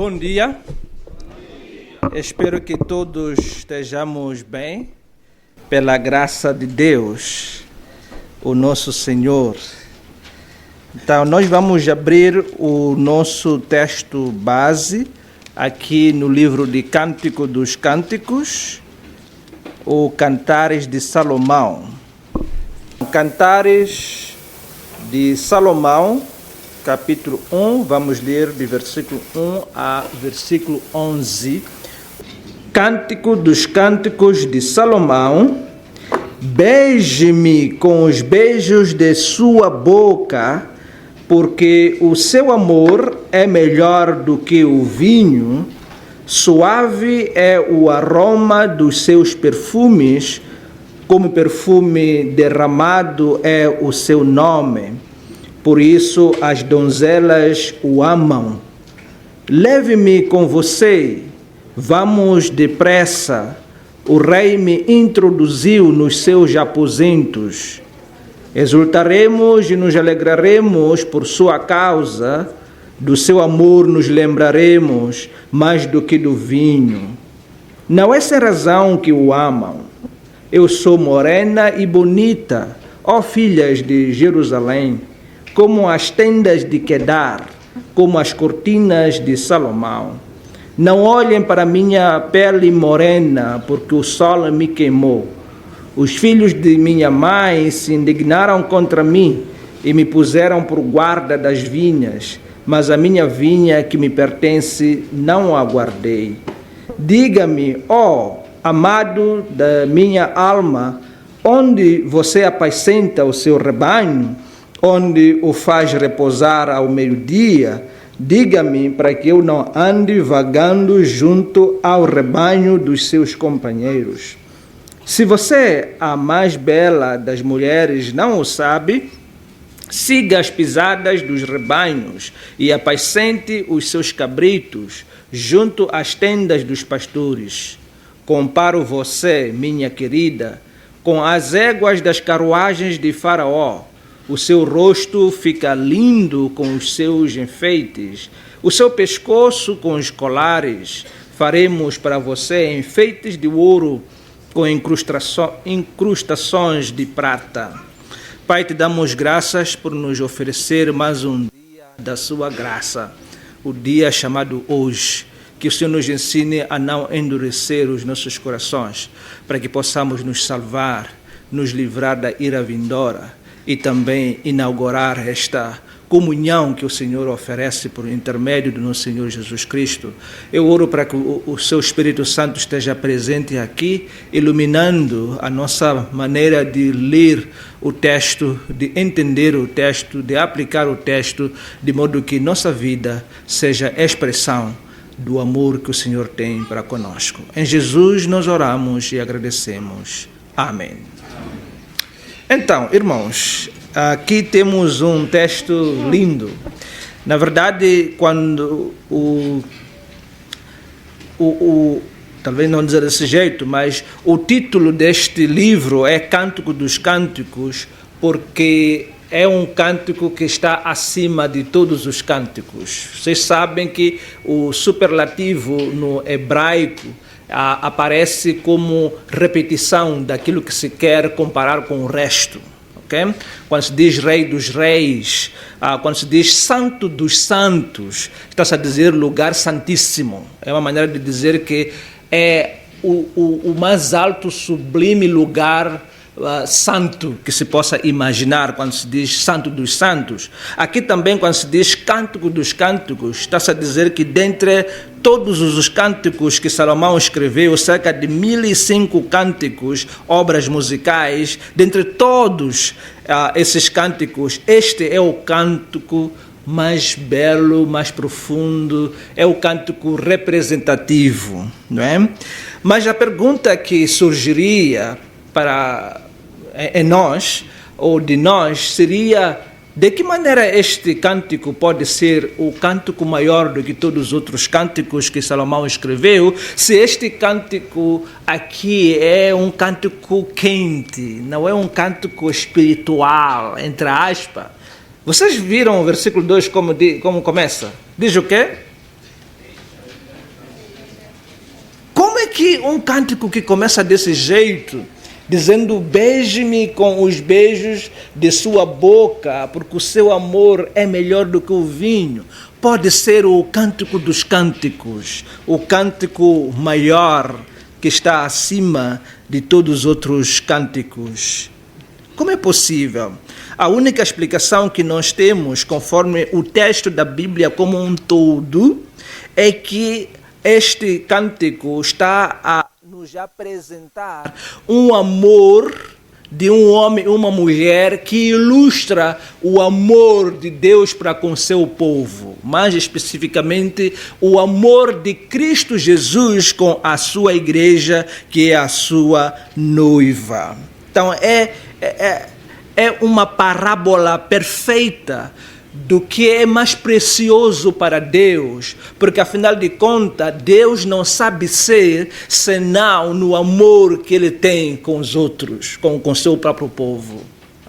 Bom dia. Espero que todos estejamos bem, pela graça de Deus, o nosso Senhor. Então, nós vamos abrir o nosso texto base aqui no livro de Cântico dos Cânticos, o Cantares de Salomão. Cantares de Salomão, capítulo 1, vamos ler de versículo 1 a versículo 11. Cântico dos Cânticos de Salomão. Beije-me com os beijos de sua boca, porque o seu amor é melhor do que o vinho, suave é o aroma dos seus perfumes, como perfume derramado é o seu nome. Por isso as donzelas o amam. Leve-me com você, vamos depressa. O rei me introduziu nos seus aposentos. Exultaremos e nos alegraremos por sua causa. Do seu amor nos lembraremos mais do que do vinho. Não é sem razão que o amam. Eu sou morena e bonita, ó filhas de Jerusalém, como as tendas de Quedar, como as cortinas de Salomão. Não olhem para minha pele morena, porque o sol me queimou. Os filhos de minha mãe se indignaram contra mim e me puseram por guarda das vinhas, mas a minha vinha que me pertence não a guardei. Diga-me, ó amado da minha alma, onde você apacenta o seu rebanho, onde o faz repousar ao meio-dia? Diga-me para que eu não ande vagando junto ao rebanho dos seus companheiros. Se você, a mais bela das mulheres, não o sabe, siga as pisadas dos rebanhos e apacente os seus cabritos junto às tendas dos pastores. Comparo você, minha querida, com as éguas das carruagens de Faraó. O seu rosto fica lindo com os seus enfeites, o seu pescoço com os colares. Faremos para você enfeites de ouro com incrustações de prata. Pai, te damos graças por nos oferecer mais um dia da sua graça, o dia chamado hoje. Que o Senhor nos ensine a não endurecer os nossos corações, para que possamos nos salvar, nos livrar da ira vindoura e também inaugurar esta comunhão que o Senhor oferece por intermédio do nosso Senhor Jesus Cristo. Eu oro para que o seu Espírito Santo esteja presente aqui, iluminando a nossa maneira de ler o texto, de entender o texto, de aplicar o texto, de modo que nossa vida seja expressão do amor que o Senhor tem para conosco. Em Jesus nós oramos e agradecemos. Amém. Então, irmãos, aqui temos um texto lindo. Na verdade, quando talvez não dizer desse jeito, mas o título deste livro é Cântico dos Cânticos, porque é um cântico que está acima de todos os cânticos. Vocês sabem que o superlativo no hebraico aparece como repetição daquilo que se quer comparar com o resto. Okay? Quando se diz Rei dos Reis, quando se diz Santo dos Santos, está-se a dizer lugar santíssimo. É uma maneira de dizer que é o mais alto, sublime lugar santo que se possa imaginar quando se diz Santo dos Santos. Aqui também, quando se diz Cântico dos Cânticos, está-se a dizer que dentre todos os cânticos que Salomão escreveu, cerca de 1005 cânticos, obras musicais, dentre todos esses cânticos, este é o cântico mais belo, mais profundo, é o cântico representativo, não é? Mas a pergunta que surgiria em nós, ou de nós, seria: de que maneira este cântico pode ser o cântico maior do que todos os outros cânticos que Salomão escreveu, se este cântico aqui é um cântico quente, não é um cântico espiritual, entre aspas? Vocês viram o versículo 2 como começa? Diz o quê? que um cântico que começa desse jeito, dizendo beije-me com os beijos de sua boca, porque o seu amor é melhor do que o vinho, pode ser o cântico dos cânticos, o cântico maior que está acima de todos os outros cânticos? Como é possível? A única explicação que nós temos, conforme o texto da Bíblia como um todo, é que este cântico está a nos apresentar um amor de um homem e uma mulher que ilustra o amor de Deus para com seu povo, mais especificamente o amor de Cristo Jesus com a sua igreja, que é a sua noiva. Então é uma parábola perfeita do que é mais precioso para Deus, porque afinal de contas, Deus não sabe ser senão no amor que Ele tem com os outros, com seu próprio povo.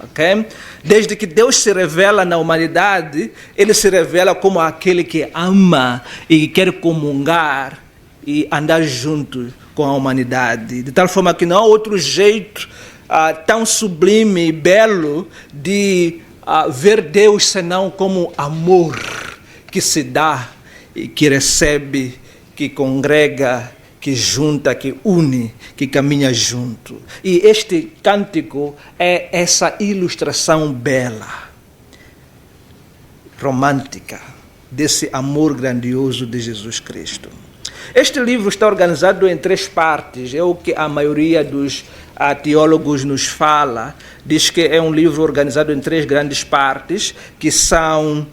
Okay? Desde que Deus se revela na humanidade, Ele se revela como aquele que ama e quer comungar e andar junto com a humanidade, de tal forma que não há outro jeito tão sublime e belo de ver Deus senão como amor que se dá e que recebe, que congrega, que junta, que une, que caminha junto. E este cântico é essa ilustração bela, romântica, desse amor grandioso de Jesus Cristo. Este livro está organizado em 3 partes, é o que a maioria dos teólogos nos fala, diz que é um livro organizado em 3 grandes partes, que são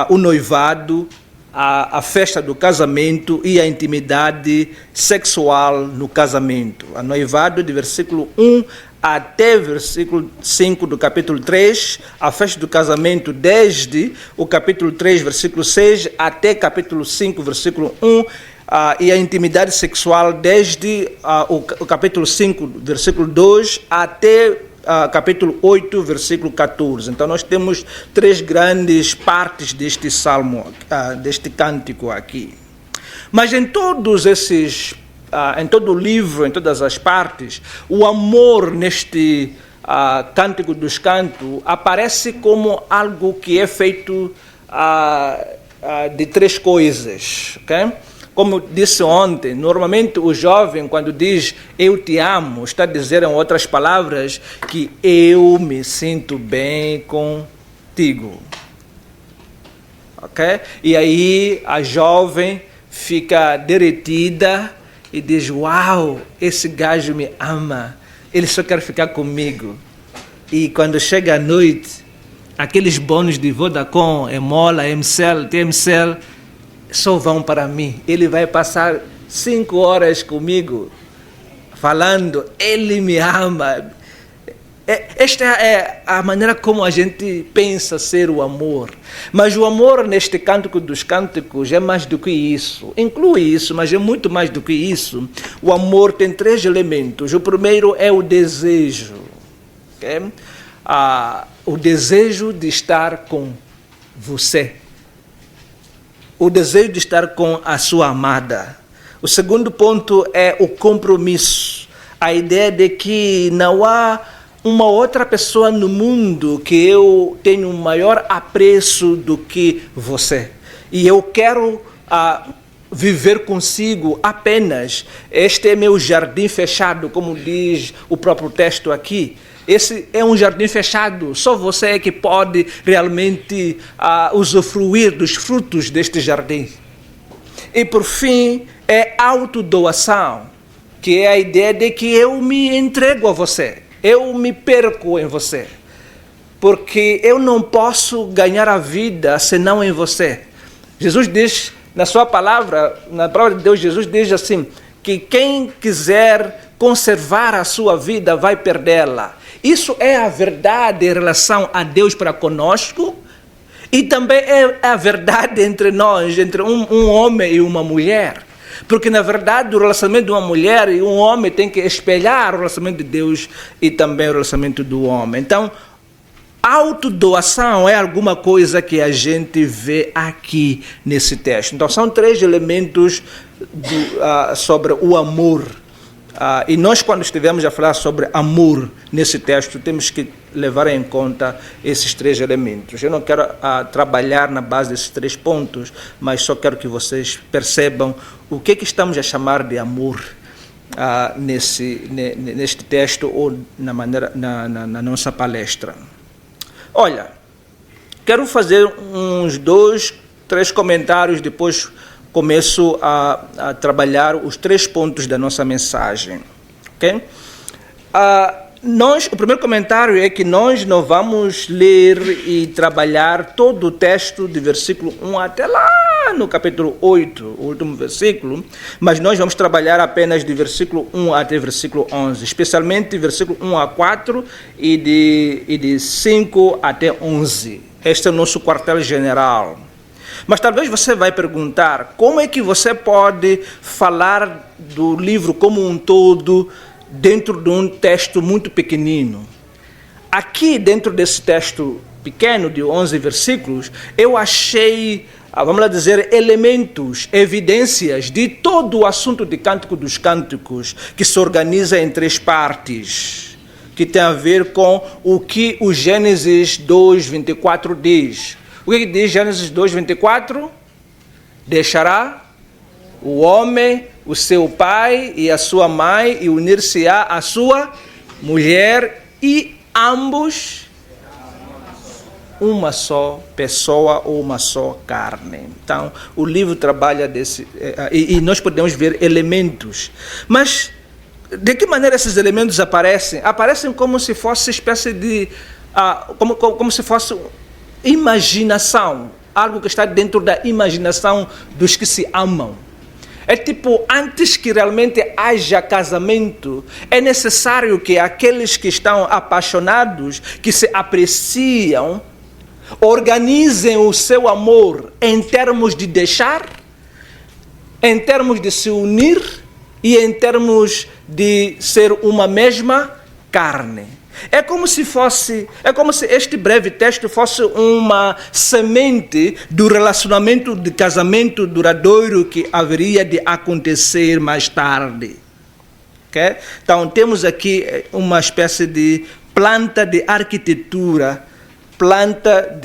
o noivado, a festa do casamento e a intimidade sexual no casamento. O noivado de versículo 1 até versículo 5 do capítulo 3, a festa do casamento desde o capítulo 3, versículo 6, até capítulo 5, versículo 1, e a intimidade sexual desde o capítulo 5, versículo 2, até capítulo 8, versículo 14. Então nós temos 3 grandes partes deste salmo, deste cântico aqui. Mas em todos esses, em todo o livro, em todas as partes, o amor neste cântico dos cantos aparece como algo que é feito de 3 coisas, ok? Como eu disse ontem, normalmente o jovem, quando diz eu te amo, está a dizer, em outras palavras, que eu me sinto bem contigo. Ok? E aí a jovem fica derretida e diz, uau, esse gajo me ama, ele só quer ficar comigo. E quando chega a noite, aqueles bônus de Vodacom, Emola, MCL, TMCL, só vão para mim. Ele vai passar 5 horas comigo, falando, ele me ama. Esta é a maneira como a gente pensa ser o amor. Mas o amor neste cântico dos cânticos é mais do que isso. Inclui isso, mas é muito mais do que isso. O amor tem 3 elementos. O primeiro é o desejo. Okay? O desejo de estar com você. O desejo de estar com a sua amada. O segundo ponto é o compromisso. A ideia de que não há uma outra pessoa no mundo que eu tenho maior apreço do que você. E eu quero viver consigo apenas. Este é meu jardim fechado, como diz o próprio texto aqui. Esse é um jardim fechado, só você é que pode realmente usufruir dos frutos deste jardim. E por fim, é autodoação, que é a ideia de que eu me entrego a você, eu me perco em você, porque eu não posso ganhar a vida senão em você. Jesus diz, na sua palavra, na palavra de Deus, Jesus diz assim, que quem quiser conservar a sua vida vai perdê-la. Isso é a verdade em relação a Deus para conosco e também é a verdade entre nós, entre um homem e uma mulher. Porque, na verdade, o relacionamento de uma mulher e um homem tem que espelhar o relacionamento de Deus e também o relacionamento do homem. Então, autodoação é alguma coisa que a gente vê aqui nesse texto. Então, são 3 elementos sobre o amor. E nós, quando estivermos a falar sobre amor nesse texto, temos que levar em conta esses 3 elementos. Eu não quero trabalhar na base desses 3 pontos, mas só quero que vocês percebam o que estamos a chamar de amor neste texto ou na nossa palestra. Olha, quero fazer uns 2, 3 comentários, depois começo a trabalhar os 3 pontos da nossa mensagem. Okay? O primeiro comentário é que nós não vamos ler e trabalhar todo o texto de versículo 1 até lá no capítulo 8, o último versículo, mas nós vamos trabalhar apenas de versículo 1 até versículo 11, especialmente versículo 1 a 4 e de 5 até 11. Este é o nosso quartel-general. Mas talvez você vai perguntar, como é que você pode falar do livro como um todo dentro de um texto muito pequenino? Aqui, dentro desse texto pequeno de 11 versículos, eu achei, vamos lá dizer, elementos, evidências de todo o assunto de Cântico dos Cânticos, que se organiza em 3 partes, que tem a ver com o que o Gênesis 2, 24 diz. O que diz Gênesis 2, 24? Deixará o homem, o seu pai e a sua mãe, e unir-se-á a sua mulher, e ambos uma só pessoa ou uma só carne. Então, o livro trabalha desse... E nós podemos ver elementos. Mas, de que maneira esses elementos aparecem? Aparecem como se fosse espécie de... como se fosse... imaginação, algo que está dentro da imaginação dos que se amam. É tipo, antes que realmente haja casamento, é necessário que aqueles que estão apaixonados, que se apreciam, organizem o seu amor em termos de deixar, em termos de se unir e em termos de ser uma mesma carne. É como se este breve texto fosse uma semente do relacionamento de casamento duradouro que haveria de acontecer mais tarde. Okay? Então, temos aqui uma espécie de planta de arquitetura, planta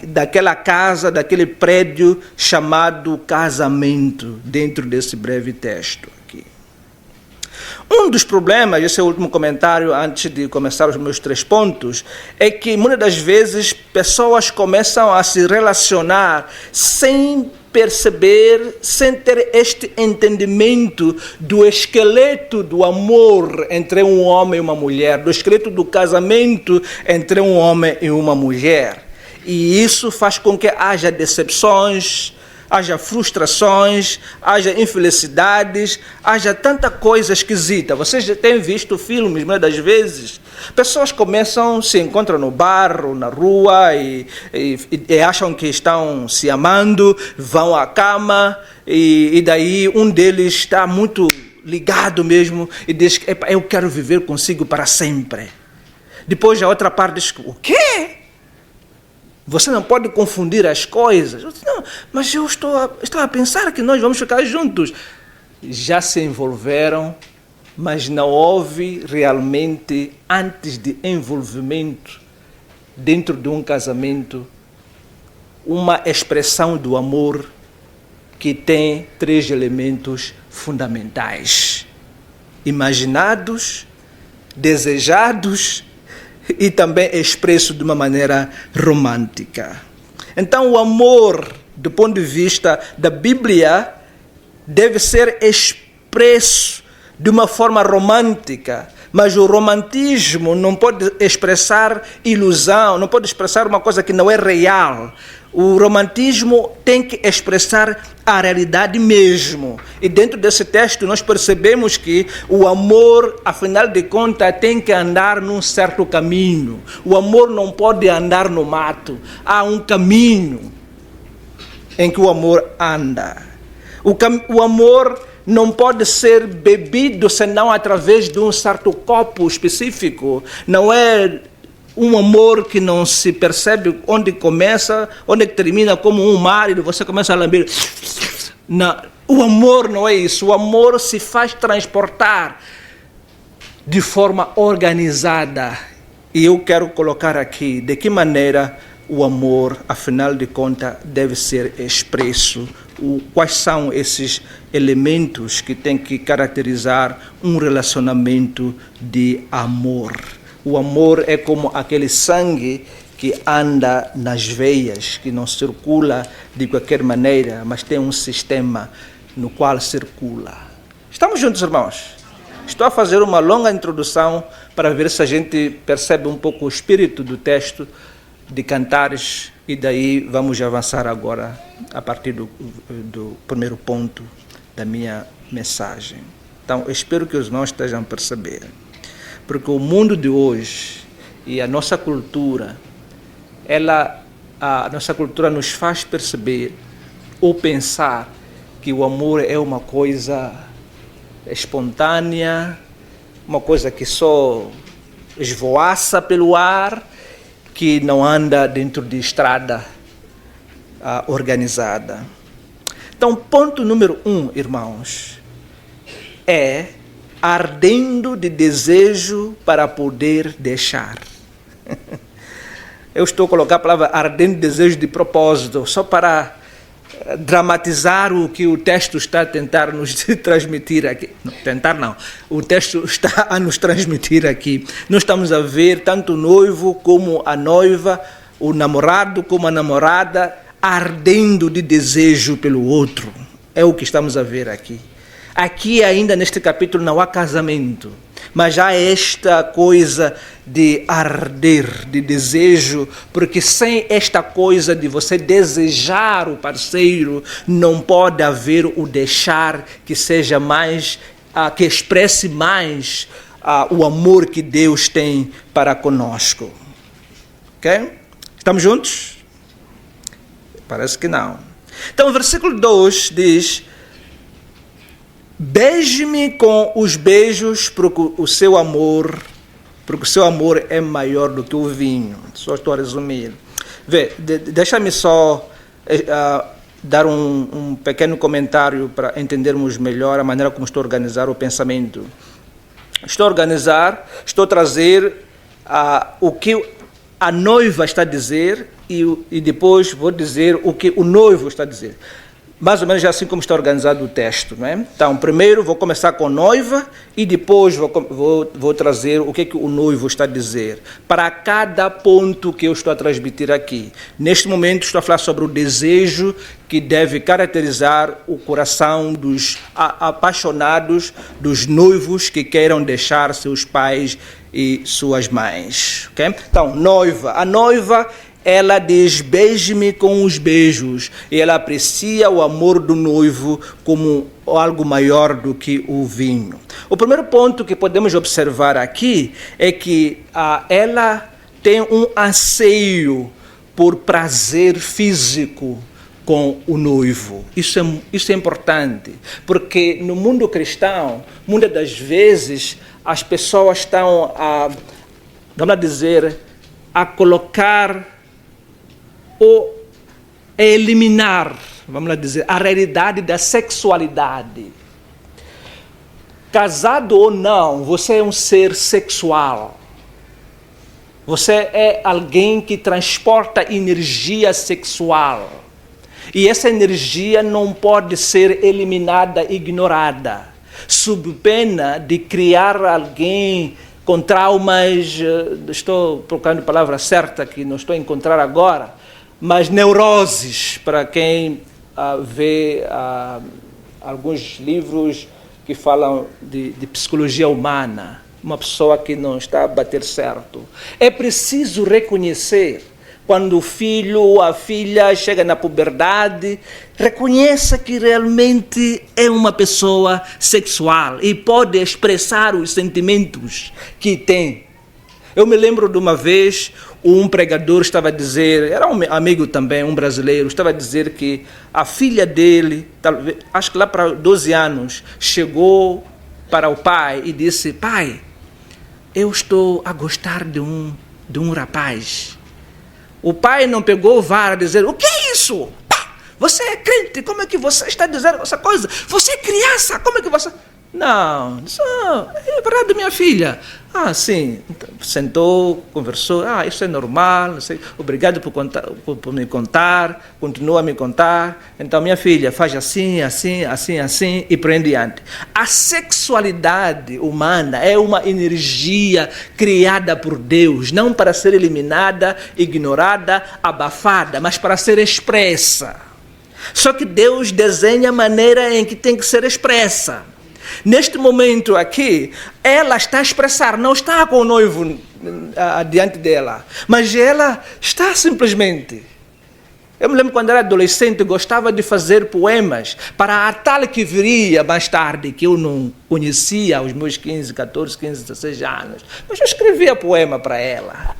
daquela casa, daquele prédio chamado casamento, dentro desse breve texto. Um dos problemas, esse é o último comentário antes de começar os meus 3 pontos, é que muitas das vezes pessoas começam a se relacionar sem perceber, sem ter este entendimento do esqueleto do amor entre um homem e uma mulher, do esqueleto do casamento entre um homem e uma mulher. E isso faz com que haja decepções, haja frustrações, haja infelicidades, haja tanta coisa esquisita. Vocês já têm visto filmes, muitas das vezes, pessoas se encontram no bar ou na rua e acham que estão se amando, vão à cama e daí um deles está muito ligado mesmo e diz que eu quero viver consigo para sempre. Depois a outra parte diz, o quê? Você não pode confundir as coisas. Eu disse, não, mas eu estou a pensar que nós vamos ficar juntos. Já se envolveram, mas não houve realmente, antes de envolvimento, dentro de um casamento, uma expressão do amor que tem 3 elementos fundamentais: imaginados, desejados e também expresso de uma maneira romântica. Então, o amor, do ponto de vista da Bíblia, deve ser expresso de uma forma romântica, mas o romantismo não pode expressar ilusão, não pode expressar uma coisa que não é real. O romantismo tem que expressar a realidade mesmo. E dentro desse texto nós percebemos que o amor, afinal de contas, tem que andar num certo caminho. O amor não pode andar no mato. Há um caminho em que o amor anda. O amor não pode ser bebido senão através de um certo copo específico. Não é um amor que não se percebe onde começa, onde termina, como um mar, e você começa a lamber. Não. O amor não é isso. O amor se faz transportar de forma organizada. E eu quero colocar aqui de que maneira o amor, afinal de contas, deve ser expresso. Quais são esses elementos que têm que caracterizar um relacionamento de amor. O amor é como aquele sangue que anda nas veias, que não circula de qualquer maneira, mas tem um sistema no qual circula. Estamos juntos, irmãos? Estou a fazer uma longa introdução para ver se a gente percebe um pouco o espírito do texto de Cantares, e daí vamos avançar agora a partir do primeiro ponto da minha mensagem. Então, eu espero que os irmãos estejam a perceber, porque o mundo de hoje e a nossa cultura, a nossa cultura nos faz perceber ou pensar que o amor é uma coisa espontânea, uma coisa que só esvoaça pelo ar, que não anda dentro de estrada organizada. Então, ponto número 1, irmãos, é ardendo de desejo para poder deixar. Eu estou a colocar a palavra ardendo de desejo de propósito, só para dramatizar o que o texto está a tentar nos transmitir aqui. Não, tentar não. O texto está a nos transmitir aqui. Nós estamos a ver tanto o noivo como a noiva, o namorado como a namorada, ardendo de desejo pelo outro. É o que estamos a ver aqui. Aqui ainda neste capítulo não há casamento, mas há esta coisa de arder, de desejo, porque sem esta coisa de você desejar o parceiro, não pode haver o deixar que seja mais, que expresse mais o amor que Deus tem para conosco. Ok? Estamos juntos? Parece que não. Então o versículo 2 diz: beije-me com os beijos, porque o seu amor é maior do que o vinho. Só estou a resumir. Deixa-me só dar um pequeno comentário para entendermos melhor a maneira como estou a organizar o pensamento. Estou a trazer o que a noiva está a dizer e depois vou dizer o que o noivo está a dizer. Mais ou menos assim como está organizado o texto, não é? Então, primeiro vou começar com noiva e depois vou trazer o que o noivo está a dizer. Para cada ponto que eu estou a transmitir aqui. Neste momento estou a falar sobre o desejo que deve caracterizar o coração dos apaixonados, dos noivos que queiram deixar seus pais e suas mães. Okay? Então, noiva. A noiva, ela diz: beije-me com os beijos, e ela aprecia o amor do noivo como algo maior do que o vinho. O primeiro ponto que podemos observar aqui é que ela tem um anseio por prazer físico com o noivo. Isso é importante, porque no mundo cristão, muitas das vezes, as pessoas estão a colocar ou eliminar, a realidade da sexualidade. Casado ou não, você é um ser sexual. Você é alguém que transporta energia sexual. E essa energia não pode ser eliminada, ignorada, sob pena de criar alguém com traumas, estou procurando a palavra certa que não estou a encontrar agora, mas neuroses, para quem vê alguns livros que falam de psicologia humana, uma pessoa que não está a bater certo. É preciso reconhecer, quando o filho ou a filha chega na puberdade, reconheça que realmente é uma pessoa sexual e pode expressar os sentimentos que tem. Eu me lembro de uma vez, um pregador estava a dizer, era um amigo também, um brasileiro, estava a dizer que a filha dele, talvez, acho que lá para 12 anos, chegou para o pai e disse: pai, eu estou a gostar de um rapaz. O pai não pegou vara a dizer: o que é isso? Pá! Você é crente, como é que você está dizendo essa coisa? Você é criança, como é que você... Não, isso é verdade, minha filha. Sim, sentou, conversou, isso é normal, não sei, obrigado por me contar, continua a me contar. Então, minha filha, faz assim, assim, assim, assim, e por aí em diante. A sexualidade humana é uma energia criada por Deus, não para ser eliminada, ignorada, abafada, mas para ser expressa. Só que Deus desenha a maneira em que tem que ser expressa. Neste momento aqui, ela está a expressar, não está com o noivo diante dela, mas ela está simplesmente. Eu me lembro quando era adolescente, gostava de fazer poemas para a tal que viria mais tarde, que eu não conhecia aos meus 15, 14, 15, 16 anos. Mas eu escrevia poema para ela.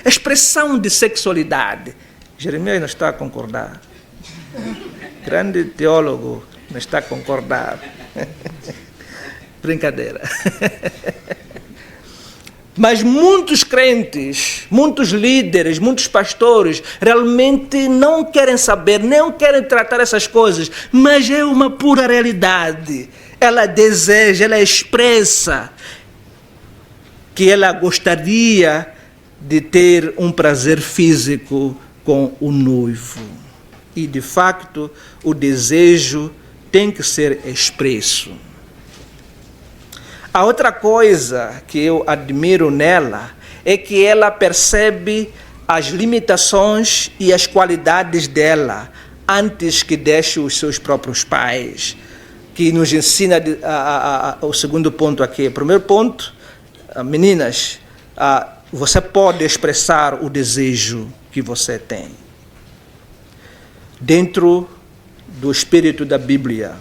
Expressão de sexualidade. Jeremias não está a concordar. Grande teólogo não está a concordar. Brincadeira. Mas muitos crentes, muitos líderes, muitos pastores realmente não querem saber, não querem tratar essas coisas, mas é uma pura realidade. Ela deseja, ela expressa que ela gostaria de ter um prazer físico com o noivo. E, de facto, o desejo tem que ser expresso. A outra coisa que eu admiro nela é que ela percebe as limitações e as qualidades dela antes que deixe os seus próprios pais, que nos ensina o segundo ponto aqui. Primeiro ponto, meninas, você pode expressar o desejo que você tem dentro do espírito da Bíblia.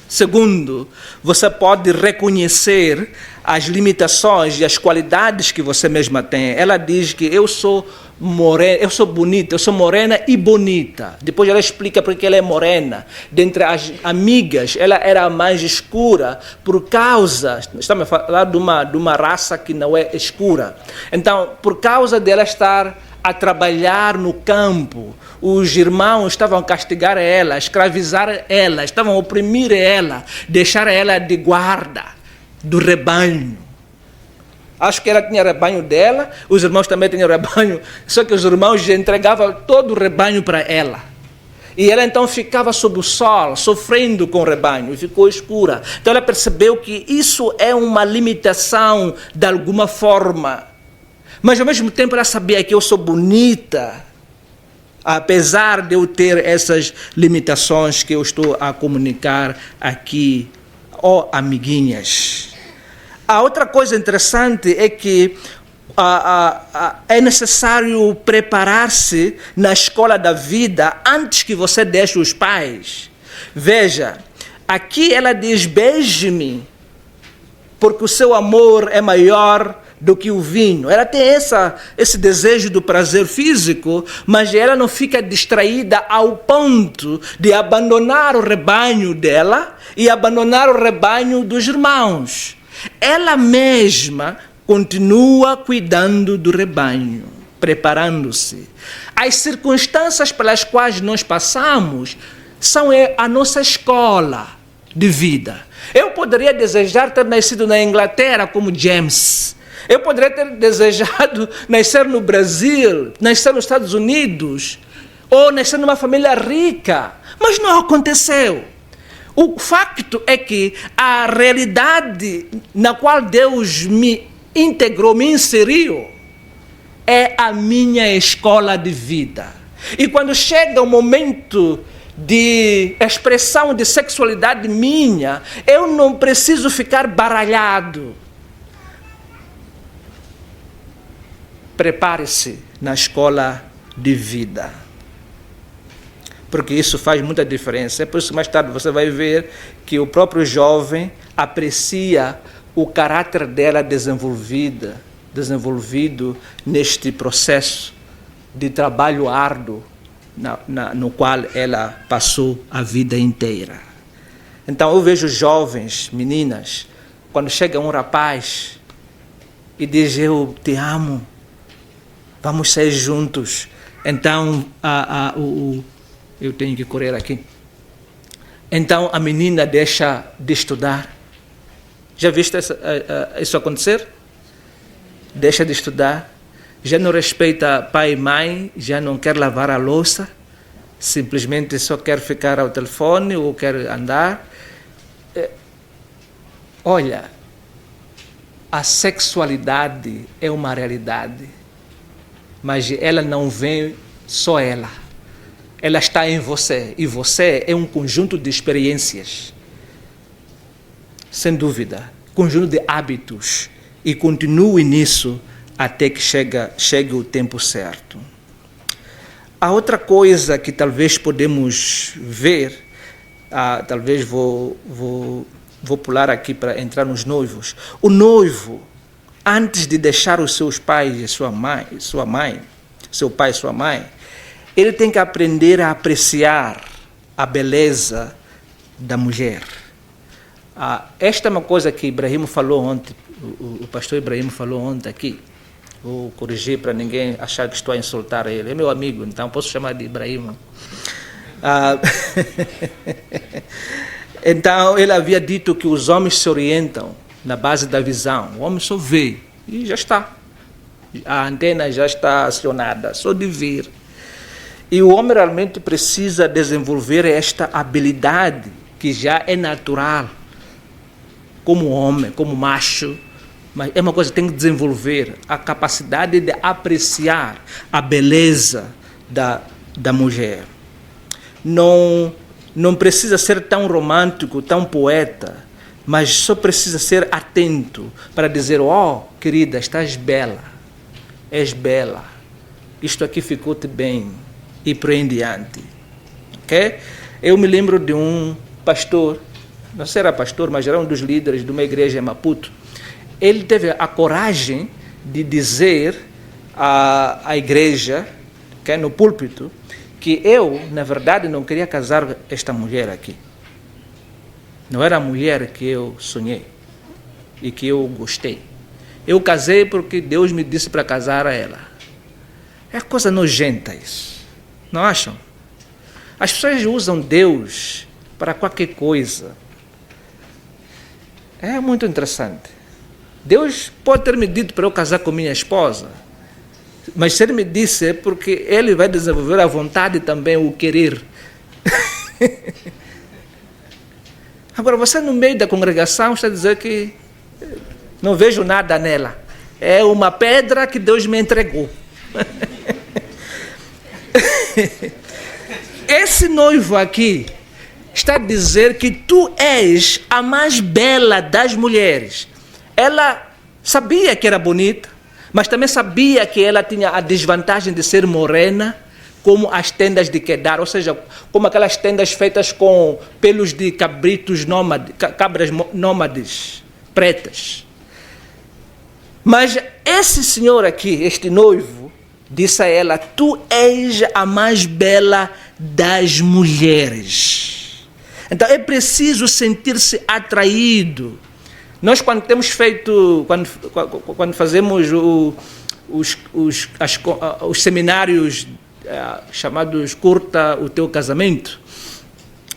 Segundo, você pode reconhecer as limitações e as qualidades que você mesma tem. Ela diz que eu sou morena, eu sou bonita, eu sou morena e bonita. Depois ela explica porque ela é morena. Dentre as amigas, ela era a mais escura por causa, estamos a falar de uma raça que não é escura. Então, por causa dela estar a trabalhar no campo, os irmãos estavam a castigar ela, a escravizar ela, estavam a oprimir ela, deixar ela de guarda do rebanho. Acho que ela tinha rebanho dela, os irmãos também tinham rebanho, só que os irmãos entregavam todo o rebanho para ela. E ela então ficava sob o sol, sofrendo com o rebanho, e ficou escura. Então ela percebeu que isso é uma limitação de alguma forma. Mas ao mesmo tempo ela sabia que eu sou bonita, apesar de eu ter essas limitações que eu estou a comunicar aqui, amiguinhas. A outra coisa interessante é que é necessário preparar-se na escola da vida antes que você deixe os pais. Veja, aqui ela diz, beije-me, porque o seu amor é maior do que o vinho. Ela tem esse desejo do prazer físico, mas ela não fica distraída ao ponto de abandonar o rebanho dela e abandonar o rebanho dos irmãos. Ela mesma continua cuidando do rebanho, preparando-se. As circunstâncias pelas quais nós passamos são a nossa escola de vida. Eu poderia desejar ter nascido na Inglaterra como James. Eu poderia ter desejado nascer no Brasil, nascer nos Estados Unidos, ou nascer numa família rica, mas não aconteceu. O facto é que a realidade na qual Deus me integrou, me inseriu, é a minha escola de vida. E quando chega o momento de expressão de sexualidade minha, eu não preciso ficar baralhado. Prepare-se na escola de vida, porque isso faz muita diferença. É por isso que mais tarde você vai ver que o próprio jovem aprecia o caráter dela desenvolvido neste processo de trabalho árduo no qual ela passou a vida inteira. Então eu vejo jovens, meninas, quando chega um rapaz e diz, eu te amo, vamos sair juntos. Então eu tenho que correr aqui. Então a menina deixa de estudar. Já viste isso acontecer? Deixa de estudar, já não respeita pai e mãe, já não quer lavar a louça, simplesmente só quer ficar ao telefone ou quer andar. Olha, a sexualidade é uma realidade, mas ela não vem só ela. Ela está em você, e você é um conjunto de experiências, sem dúvida, conjunto de hábitos, e continue nisso até que chegue o tempo certo. A outra coisa que talvez podemos ver, talvez vou pular aqui para entrar nos noivos. O noivo, antes de deixar os seus pais e seu pai e sua mãe, ele tem que aprender a apreciar a beleza da mulher. Esta é uma coisa que Ibrahim falou ontem, o pastor Ibrahim falou ontem aqui. Vou corrigir para ninguém achar que estou a insultar ele. É meu amigo, então posso chamar de Ibrahim. Então, ele havia dito que os homens se orientam na base da visão. O homem só vê e já está. A antena já está acionada, só de ver. E o homem realmente precisa desenvolver esta habilidade que já é natural, como homem, como macho, mas é uma coisa que tem que desenvolver, a capacidade de apreciar a beleza da mulher. Não precisa ser tão romântico, tão poeta, mas só precisa ser atento para dizer: oh, querida, estás bela, és bela, isto aqui ficou-te bem, e por aí em diante. Okay? Eu me lembro de um pastor, não sei se era pastor, mas era um dos líderes de uma igreja em Maputo. Ele teve a coragem de dizer à igreja, okay, no púlpito, que eu, na verdade, não queria casar esta mulher aqui. Não era a mulher que eu sonhei e que eu gostei. Eu casei porque Deus me disse para casar a ela. É coisa nojenta isso. Não acham? As pessoas usam Deus para qualquer coisa. É muito interessante. Deus pode ter me dito para eu casar com minha esposa, mas se ele me disse é porque ele vai desenvolver a vontade também, o querer. Agora, você no meio da congregação está a dizer que não vejo nada nela. É uma pedra que Deus me entregou. Esse noivo aqui está a dizer que tu és a mais bela das mulheres. Ela sabia que era bonita, mas também sabia que ela tinha a desvantagem de ser morena, como as tendas de Kedar, ou seja, como aquelas tendas feitas com pelos de cabritos nômades, cabras nômades, pretas. Mas esse senhor aqui, este noivo, disse a ela: tu és a mais bela das mulheres. Então é preciso sentir-se atraído. Nós quando temos feito, quando fazemos os seminários chamados Curta o Teu Casamento,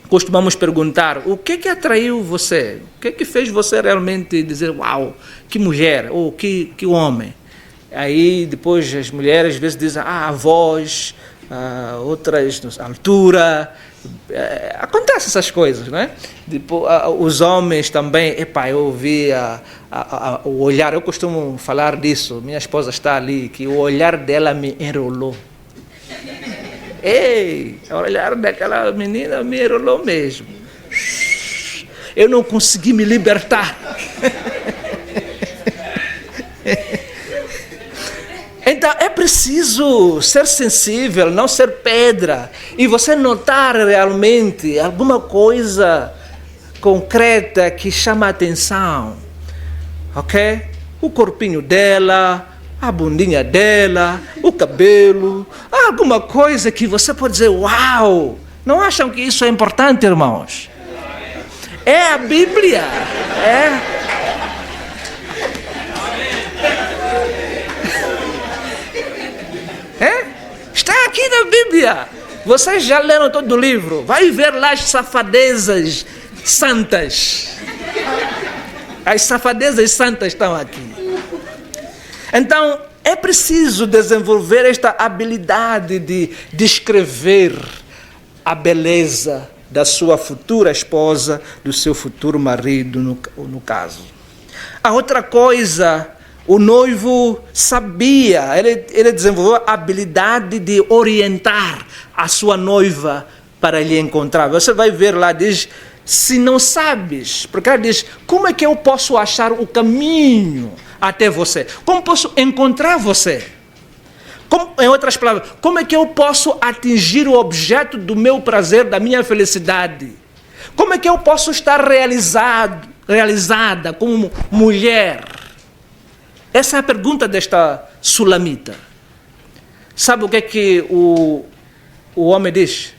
costumamos perguntar: o que atraiu você? O que fez você realmente dizer: uau, que mulher, ou que homem? Aí depois as mulheres às vezes dizem: a voz, outras a altura. Acontece essas coisas, né? Depois, os homens também, eu vi o olhar, eu costumo falar disso, minha esposa está ali, que o olhar dela me enrolou. Ei, o olhar daquela menina me enrolou mesmo. Eu não consegui me libertar. Então é preciso ser sensível, não ser pedra, e você notar realmente alguma coisa concreta que chama a atenção, ok? O corpinho dela, a bundinha dela, o cabelo, alguma coisa que você pode dizer: uau! Não acham que isso é importante, irmãos? É a Bíblia, é. Está aqui na Bíblia. Vocês já leram todo o livro? Vai ver lá as safadezas santas. As safadezas santas estão aqui. Então, é preciso desenvolver esta habilidade de descrever a beleza da sua futura esposa, do seu futuro marido, no caso. A outra coisa, o noivo sabia, ele desenvolveu a habilidade de orientar a sua noiva para lhe encontrar. Você vai ver lá, diz, se não sabes, porque ela diz, como é que eu posso achar o caminho até você? Como posso encontrar você? Em outras palavras, como é que eu posso atingir o objeto do meu prazer, da minha felicidade? Como é que eu posso estar realizada como mulher? Essa é a pergunta desta sulamita. Sabe o que o homem diz?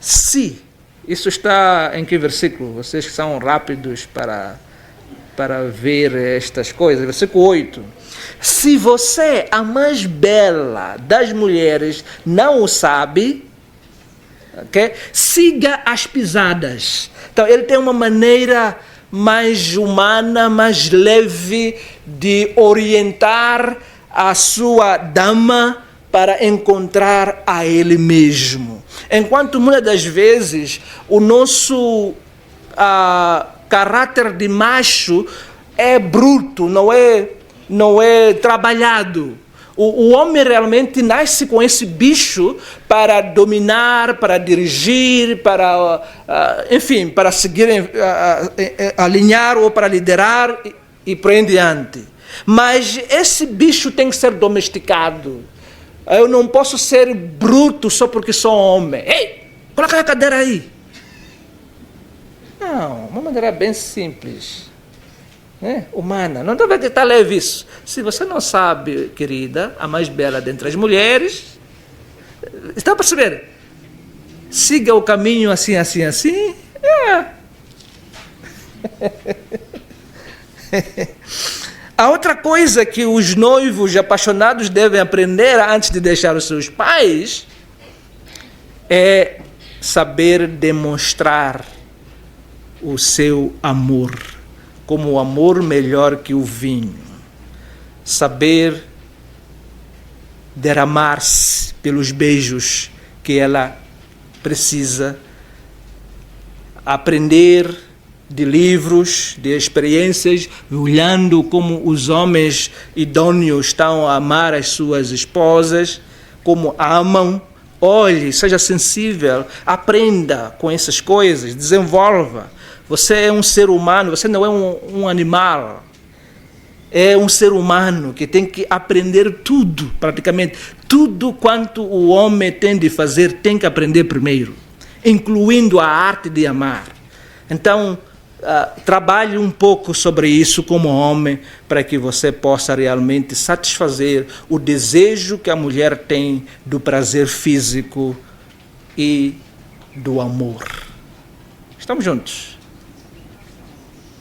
Se, isso está em que versículo? Vocês que são rápidos para ver estas coisas. Versículo 8. Se você, a mais bela das mulheres, não o sabe, okay? Siga as pisadas. Então, ele tem uma maneira mais humana, mais leve de orientar a sua dama para encontrar a ele mesmo. Enquanto muitas das vezes o nosso caráter de macho é bruto, não é trabalhado. O homem realmente nasce com esse bicho para dominar, para dirigir, enfim, para seguir, alinhar ou para liderar e por em diante. Mas esse bicho tem que ser domesticado. Eu não posso ser bruto só porque sou homem. Ei, coloca a cadeira aí. Não, uma maneira bem simples. Humana, não deve estar leve isso. Se você não sabe, querida, a mais bela dentre as mulheres, está a perceber? Siga o caminho assim, assim, assim. A outra coisa que os noivos apaixonados devem aprender antes de deixar os seus pais é saber demonstrar o seu amor, como o amor melhor que o vinho. Saber derramar-se pelos beijos que ela precisa. Aprender de livros, de experiências, olhando como os homens idôneos estão a amar as suas esposas, como amam. Olhe, seja sensível, aprenda com essas coisas, desenvolva. Você é um ser humano, você não é um animal. É um ser humano que tem que aprender tudo, praticamente. Tudo quanto o homem tem de fazer, tem que aprender primeiro, incluindo a arte de amar. Então, trabalhe um pouco sobre isso como homem, para que você possa realmente satisfazer o desejo que a mulher tem do prazer físico e do amor. Estamos juntos?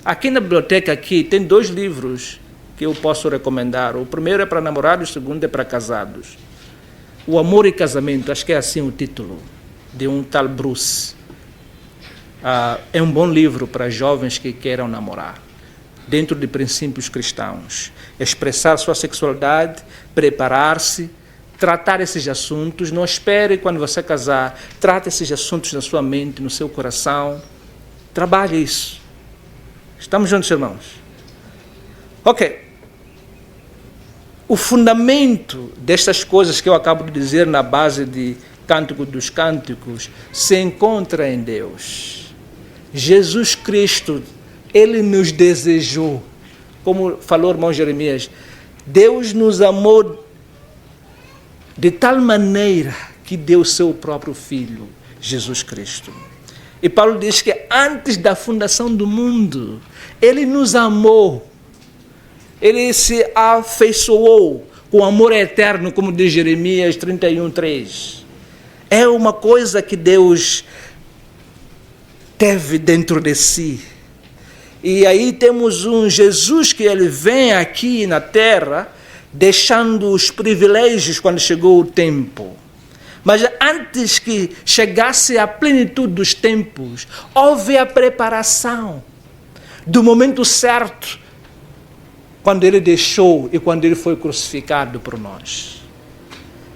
Aqui na biblioteca tem 2 livros que eu posso recomendar. O primeiro é para namorados, o segundo é para casados. O Amor e Casamento, acho que é assim o título, de um tal Bruce. É um bom livro para jovens que queiram namorar, dentro de princípios cristãos. Expressar sua sexualidade, preparar-se, tratar esses assuntos. Não espere quando você casar, trate esses assuntos na sua mente, no seu coração. Trabalhe isso. Estamos juntos, irmãos? Ok. O fundamento destas coisas que eu acabo de dizer na base de Cântico dos Cânticos se encontra em Deus. Jesus Cristo, Ele nos desejou, como falou o irmão Jeremias, Deus nos amou de tal maneira que deu seu próprio Filho, Jesus Cristo. E Paulo diz que antes da fundação do mundo, Ele nos amou, Ele se afeiçoou com amor eterno, como diz Jeremias 31:3. É uma coisa que Deus teve dentro de si. E aí temos um Jesus que ele vem aqui na terra, deixando os privilégios quando chegou o tempo. Mas antes que chegasse a plenitude dos tempos, houve a preparação do momento certo, quando ele deixou e quando ele foi crucificado por nós.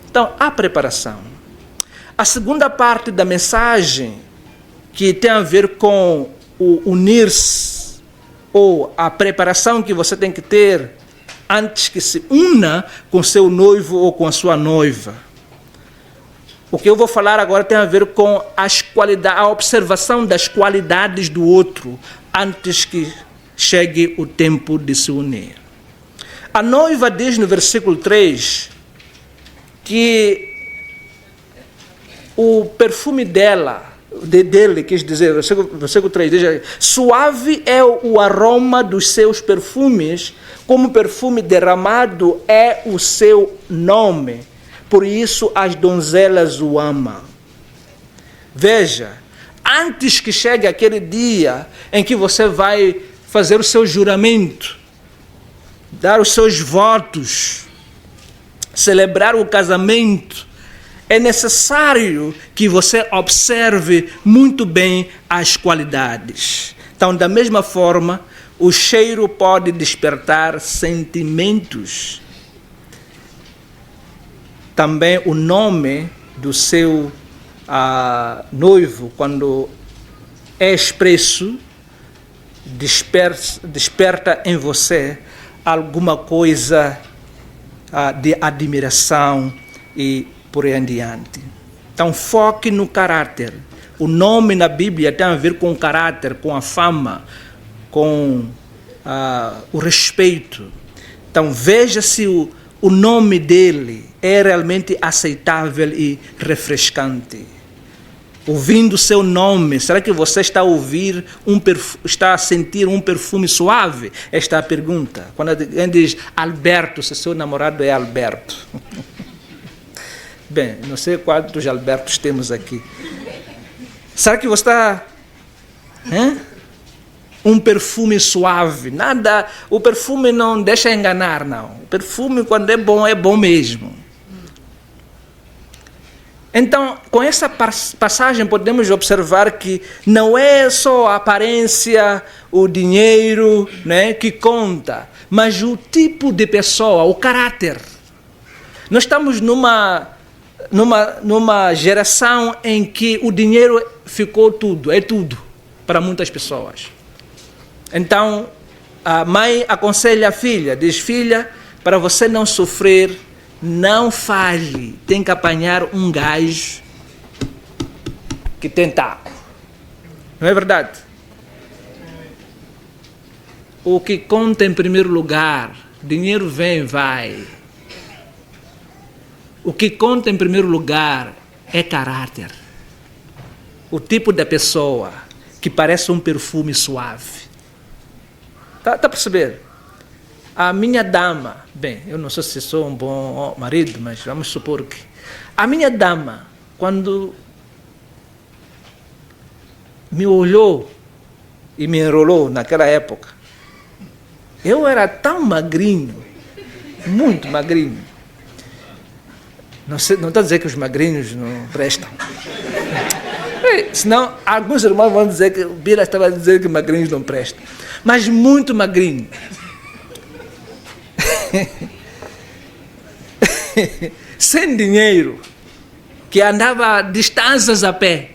Então, há preparação. A segunda parte da mensagem, que tem a ver com o unir-se, ou a preparação que você tem que ter antes que se una com seu noivo ou com a sua noiva. O que eu vou falar agora tem a ver com a observação das qualidades do outro antes que chegue o tempo de se unir. A noiva diz no versículo 3 que o perfume dele, quis dizer, versículo 3, diz, suave é o aroma dos seus perfumes, como perfume derramado é o seu nome, por isso as donzelas o amam. Veja, antes que chegue aquele dia em que você vai fazer o seu juramento, dar os seus votos, celebrar o casamento, é necessário que você observe muito bem as qualidades. Então, da mesma forma, o cheiro pode despertar sentimentos. Também o nome do seu noivo, quando é expresso, desperta em você alguma coisa de admiração e por aí em diante. Então, foque no caráter. O nome na Bíblia tem a ver com o caráter, com a fama, com o respeito. Então, veja se o nome dele é realmente aceitável e refrescante. Ouvindo seu nome, será que você está a sentir um perfume suave? Esta é a pergunta. Quando alguém diz Alberto, se seu namorado é Alberto. Bem, não sei quantos Albertos temos aqui. Será que você está... Um perfume suave. Nada, o perfume não deixa enganar, não. O perfume, quando é bom mesmo. Então, com essa passagem, podemos observar que não é só a aparência, o dinheiro, né, que conta, mas o tipo de pessoa, o caráter. Nós estamos numa geração em que o dinheiro ficou tudo, é tudo para muitas pessoas. Então, a mãe aconselha a filha, diz, filha, para você não sofrer, não fale, tem que apanhar um gajo que tem taco. Não é verdade? O que conta em primeiro lugar, dinheiro vem e vai. O que conta em primeiro lugar é caráter. O tipo da pessoa que parece um perfume suave. Tá a perceber? A minha dama, bem, eu não sei se sou um bom marido, mas vamos supor que... A minha dama, quando me olhou e me enrolou naquela época, eu era tão magrinho, muito magrinho. Não estou a dizer que os magrinhos não prestam. Senão, alguns irmãos vão dizer que o Bira estava a dizer que magrinhos não prestam. Mas muito magrinho. Sem dinheiro, que andava distâncias a pé.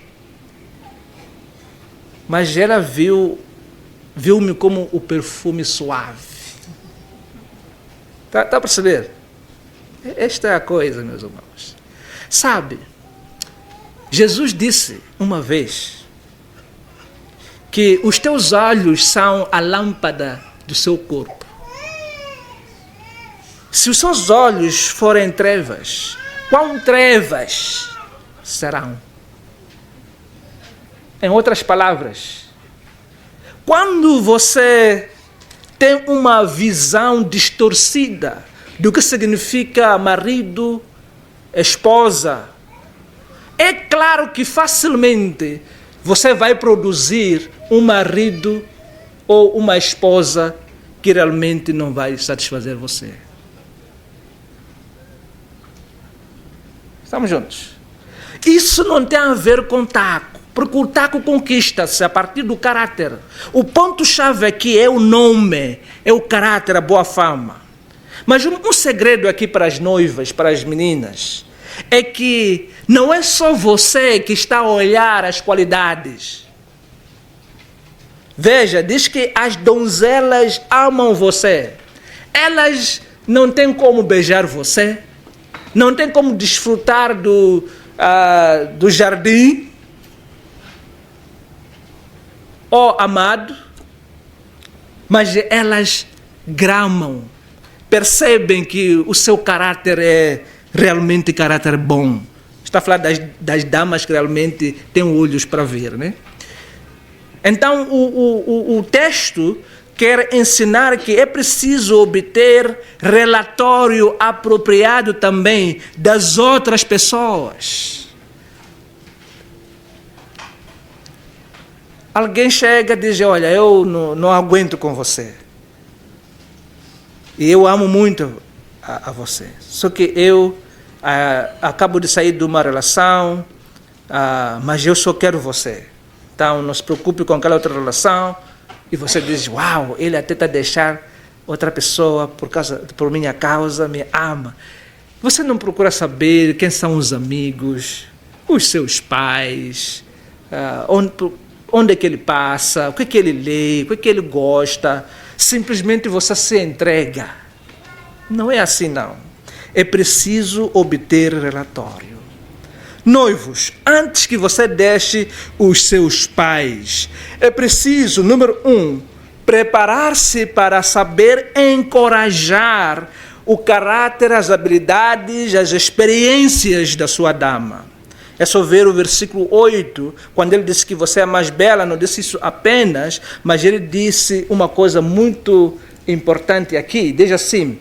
Mas ela viu-me como o perfume suave. Tá a perceber? Esta é a coisa, meus irmãos. Sabe, Jesus disse uma vez que os teus olhos são a lâmpada do seu corpo. Se os seus olhos forem trevas, quão trevas serão? Em outras palavras, quando você tem uma visão distorcida do que significa marido, esposa, é claro que facilmente você vai produzir um marido ou uma esposa que realmente não vai satisfazer você. Estamos juntos? Isso não tem a ver com taco, porque o taco conquista-se a partir do caráter. O ponto-chave aqui é o nome, é o caráter, a boa fama. Mas um segredo aqui para as noivas, para as meninas, é que não é só você que está a olhar as qualidades. Veja, diz que as donzelas amam você. Elas não têm como beijar você, não têm como desfrutar do jardim. Ó amado, mas elas gramam, percebem que o seu caráter é realmente caráter bom. Está a falar das damas que realmente têm olhos para ver, né? Então, o texto quer ensinar que é preciso obter relatório apropriado também das outras pessoas. Alguém chega e diz, olha, eu não aguento com você. E eu amo muito a você. Só que eu acabo de sair de uma relação, mas eu só quero você. Então, não se preocupe com aquela outra relação. E você diz, uau, ele até está a deixar outra pessoa por minha causa, me ama. Você não procura saber quem são os amigos, os seus pais, onde é que ele passa, o que é que ele lê, o que é que ele gosta. Simplesmente você se entrega. Não é assim, não. É preciso obter relatório. Noivos, antes que você deixe os seus pais, é preciso, número 1, preparar-se para saber encorajar o caráter, as habilidades, as experiências da sua dama. É só ver o versículo 8, quando ele disse que você é mais bela, não disse isso apenas, mas ele disse uma coisa muito importante aqui, diz assim,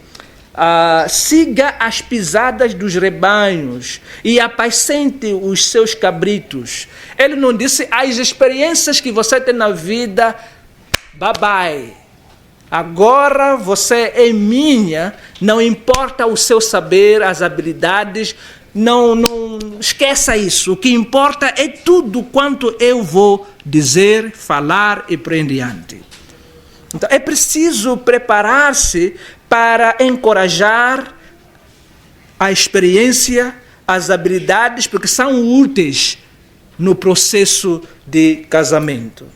siga as pisadas dos rebanhos e apacente os seus cabritos. Ele não disse as experiências que você tem na vida, bye bye. Agora você é minha, não importa o seu saber, as habilidades, não esqueça isso. O que importa é tudo quanto eu vou dizer, falar e por em diante. Então é preciso preparar-se para encorajar a experiência, as habilidades, porque são úteis no processo de casamento.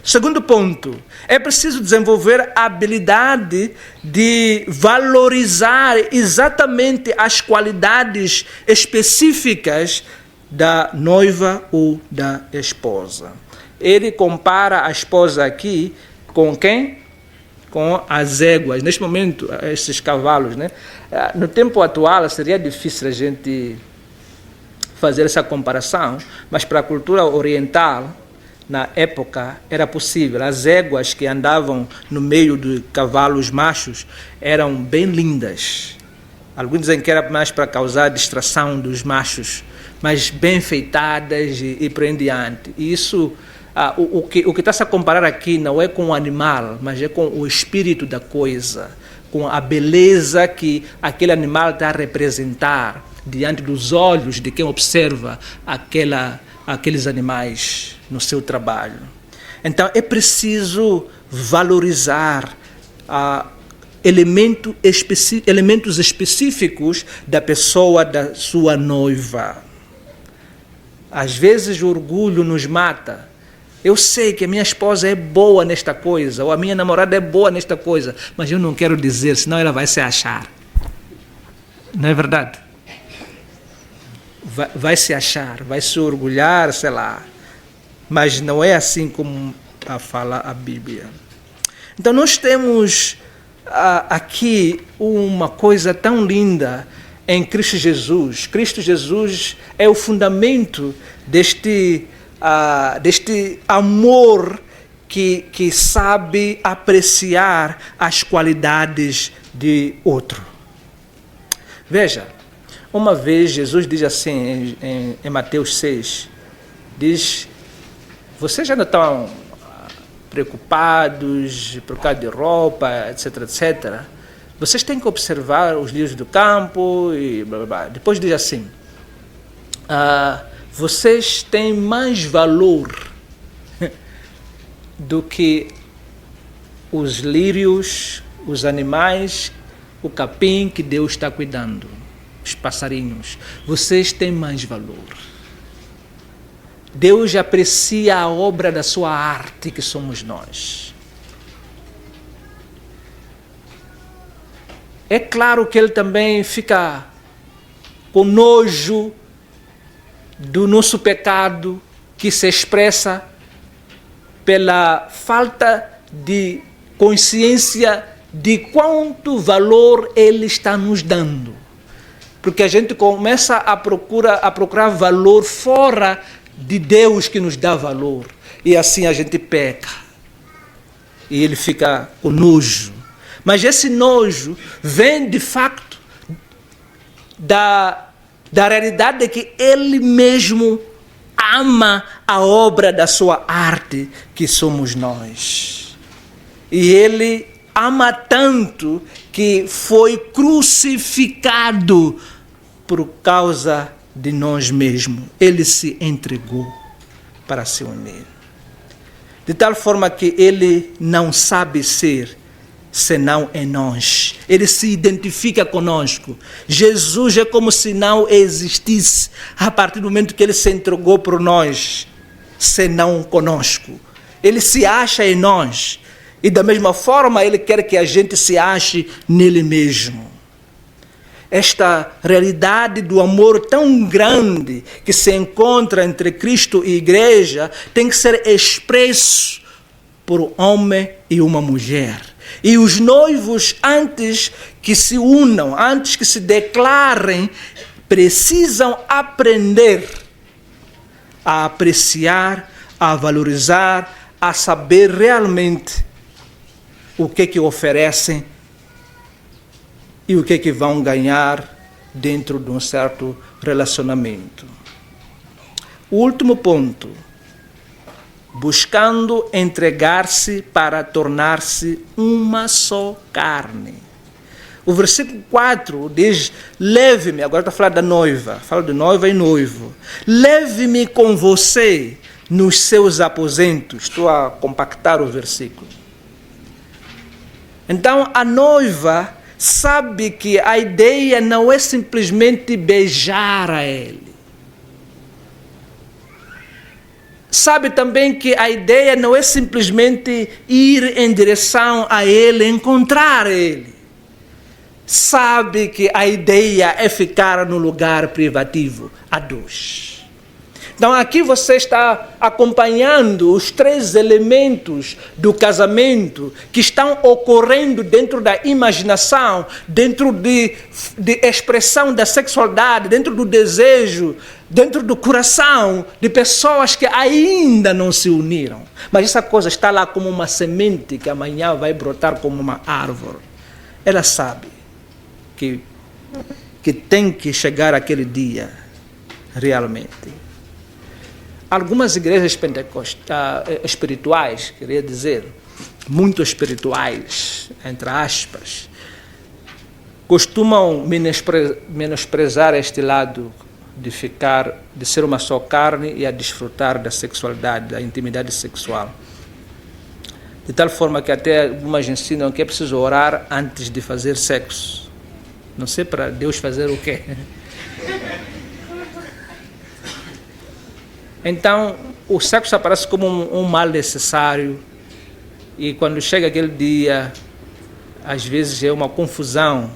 Segundo ponto, é preciso desenvolver a habilidade de valorizar exatamente as qualidades específicas da noiva ou da esposa. Ele compara a esposa aqui com quem? Com as éguas. Neste momento, esses cavalos, né? No tempo atual, seria difícil a gente fazer essa comparação, mas para a cultura oriental, na época, era possível. As éguas que andavam no meio de cavalos machos eram bem lindas. Alguns dizem que era mais para causar distração dos machos, mas bem feitadas e por em diante. E isso, o que está-se a comparar aqui não é com o animal, mas é com o espírito da coisa, com a beleza que aquele animal está a representar diante dos olhos de quem observa aqueles animais no seu trabalho. Então é preciso valorizar elementos específicos da pessoa da sua noiva. Às vezes o orgulho nos mata. Eu sei que a minha esposa é boa nesta coisa, ou a minha namorada é boa nesta coisa, mas eu não quero dizer, senão ela vai se achar. Não é verdade? Vai se achar, vai se orgulhar, sei lá. Mas não é assim como fala a Bíblia. Então nós temos aqui uma coisa tão linda em Cristo Jesus. Cristo Jesus é o fundamento deste amor que sabe apreciar as qualidades de outro. Veja, uma vez Jesus diz assim em Mateus 6, diz, vocês já não estão preocupados por causa de roupa, etc, etc. Vocês têm que observar os lírios do campo e blá, blá, blá. Depois diz assim, vocês têm mais valor do que os lírios, os animais, o capim que Deus está cuidando, os passarinhos. Vocês têm mais valor. Deus aprecia a obra da sua arte, que somos nós. É claro que Ele também fica com nojo do nosso pecado, que se expressa pela falta de consciência de quanto valor Ele está nos dando. Porque a gente começa a procurar valor fora de Deus que nos dá valor. E assim a gente peca. E Ele fica com nojo. Mas esse nojo vem de facto da realidade de que Ele mesmo ama a obra da sua arte, que somos nós. E Ele ama tanto que foi crucificado por causa de nós mesmos. Ele se entregou para se unir. De tal forma que Ele não sabe ser senão em nós. Ele se identifica conosco. Jesus é como se não existisse a partir do momento que Ele se entregou por nós, senão conosco. Ele se acha em nós. E da mesma forma Ele quer que a gente se ache nele mesmo. Esta realidade do amor tão grande que se encontra entre Cristo e Igreja tem que ser expresso por um homem e uma mulher. E os noivos, antes que se unam, antes que se declarem, precisam aprender a apreciar, a valorizar, a saber realmente o que oferecem e o que vão ganhar dentro de um certo relacionamento. O último ponto: buscando entregar-se para tornar-se uma só carne. O versículo 4 diz: leve-me, agora está falando da noiva, fala de noiva e noivo. Leve-me com você nos seus aposentos. Estou a compactar o versículo. Então a noiva sabe que a ideia não é simplesmente beijar a ele. Sabe também que a ideia não é simplesmente ir em direção a ele, encontrar ele. Sabe que a ideia é ficar no lugar privativo, a dois. Então aqui você está acompanhando os 3 elementos do casamento que estão ocorrendo dentro da imaginação, dentro de expressão da sexualidade, dentro do desejo, dentro do coração de pessoas que ainda não se uniram. Mas essa coisa está lá como uma semente que amanhã vai brotar como uma árvore. Ela sabe que tem que chegar aquele dia realmente. Algumas igrejas espirituais, queria dizer, muito espirituais, entre aspas, costumam menosprezar este lado de ser uma só carne e a desfrutar da sexualidade, da intimidade sexual. De tal forma que até algumas ensinam que é preciso orar antes de fazer sexo. Não sei para Deus fazer o quê. Então, o sexo aparece como um mal necessário, e quando chega aquele dia, às vezes é uma confusão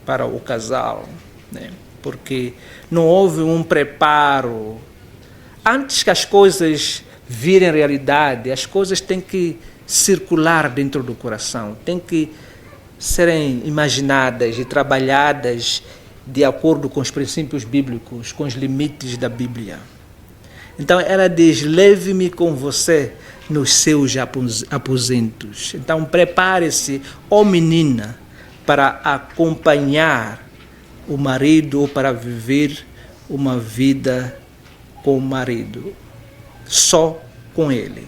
para o casal, né? Porque não houve um preparo. Antes que as coisas virem realidade, as coisas têm que circular dentro do coração, têm que serem imaginadas e trabalhadas de acordo com os princípios bíblicos, com os limites da Bíblia. Então ela diz: leve-me com você nos seus aposentos. Então prepare-se, ó menina, para acompanhar o marido ou para viver uma vida com o marido, só com ele.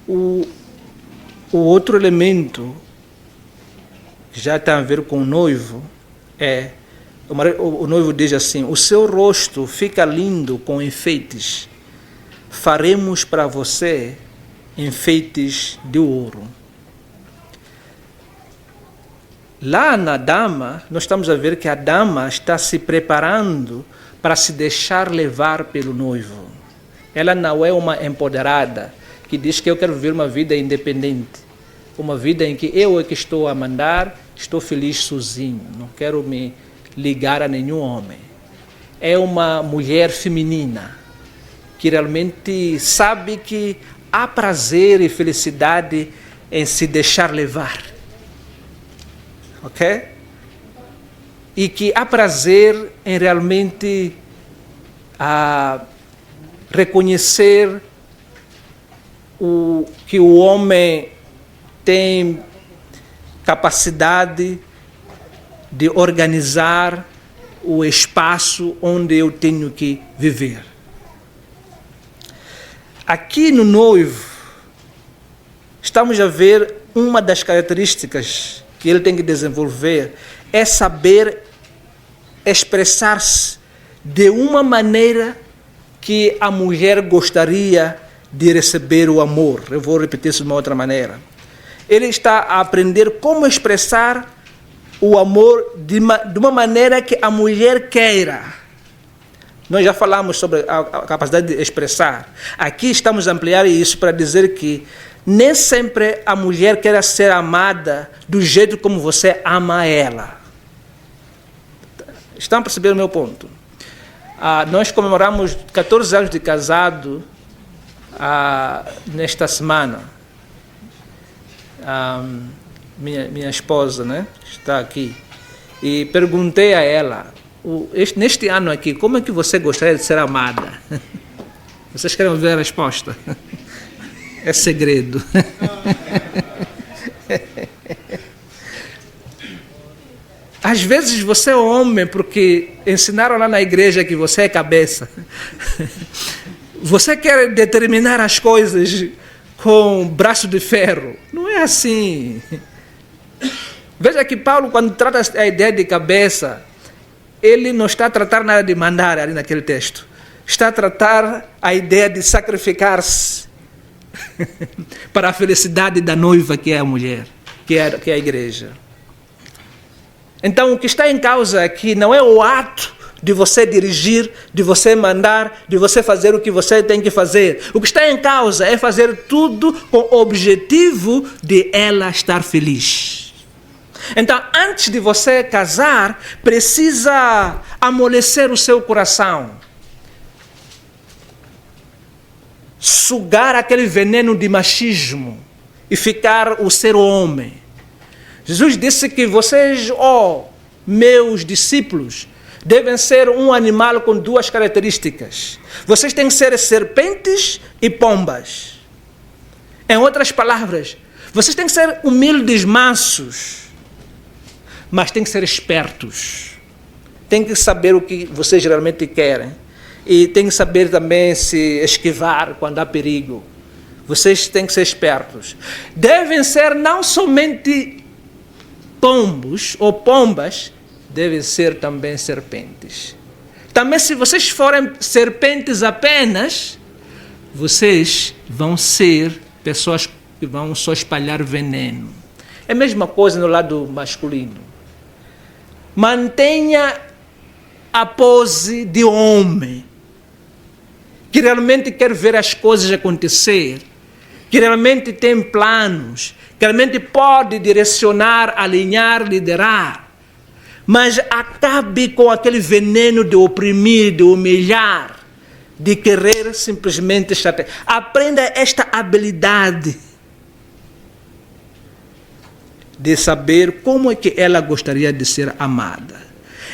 O outro elemento que já tem a ver com o noivo é O noivo diz assim: o seu rosto fica lindo com enfeites. Faremos para você enfeites de ouro. Lá na dama, nós estamos a ver que a dama está se preparando para se deixar levar pelo noivo. Ela não é uma empoderada que diz que eu quero viver uma vida independente. Uma vida em que eu é que estou a mandar, estou feliz sozinho, não quero me ligar a nenhum homem. É uma mulher feminina que realmente sabe que há prazer e felicidade em se deixar levar. Ok? E que há prazer em realmente reconhecer que o homem tem capacidade de organizar o espaço onde eu tenho que viver. Aqui no noivo, estamos a ver uma das características que ele tem que desenvolver, é saber expressar-se de uma maneira que a mulher gostaria de receber o amor. Eu vou repetir isso de uma outra maneira. Ele está a aprender como expressar o amor de uma maneira que a mulher queira. Nós já falamos sobre a capacidade de expressar. Aqui estamos a ampliar isso para dizer que nem sempre a mulher quer ser amada do jeito como você ama ela. Estão a perceber o meu ponto? Nós comemoramos 14 anos de casado nesta semana. Minha esposa, né, está aqui. E perguntei a ela, neste ano aqui, como é que você gostaria de ser amada? Vocês querem ver a resposta? É segredo. Às vezes você é homem porque ensinaram lá na igreja que você é cabeça. Você quer determinar as coisas com braço de ferro. Não é assim. Veja que Paulo, quando trata a ideia de cabeça, ele não está a tratar nada de mandar ali naquele texto. Está a tratar a ideia de sacrificar-se para a felicidade da noiva, que é a mulher, que é a igreja. Então, o que está em causa aqui não é o ato de você dirigir, de você mandar, de você fazer o que você tem que fazer. O que está em causa é fazer tudo com o objetivo de ela estar feliz. Então, antes de você casar, precisa amolecer o seu coração. Sugar aquele veneno de machismo e ficar o ser homem. Jesus disse que vocês, meus discípulos, devem ser um animal com duas características. Vocês têm que ser serpentes e pombas. Em outras palavras, vocês têm que ser humildes, mansos, mas têm que ser espertos. Têm que saber o que vocês realmente querem. E têm que saber também se esquivar quando há perigo. Vocês têm que ser espertos. Devem ser não somente pombos ou pombas, devem ser também serpentes. Também, se vocês forem serpentes apenas, vocês vão ser pessoas que vão só espalhar veneno. É a mesma coisa no lado masculino. Mantenha a pose de homem, que realmente quer ver as coisas acontecer, que realmente tem planos, que realmente pode direcionar, alinhar, liderar. Mas acabe com aquele veneno de oprimir, de humilhar, de querer simplesmente chatear. Aprenda esta habilidade de saber como é que ela gostaria de ser amada.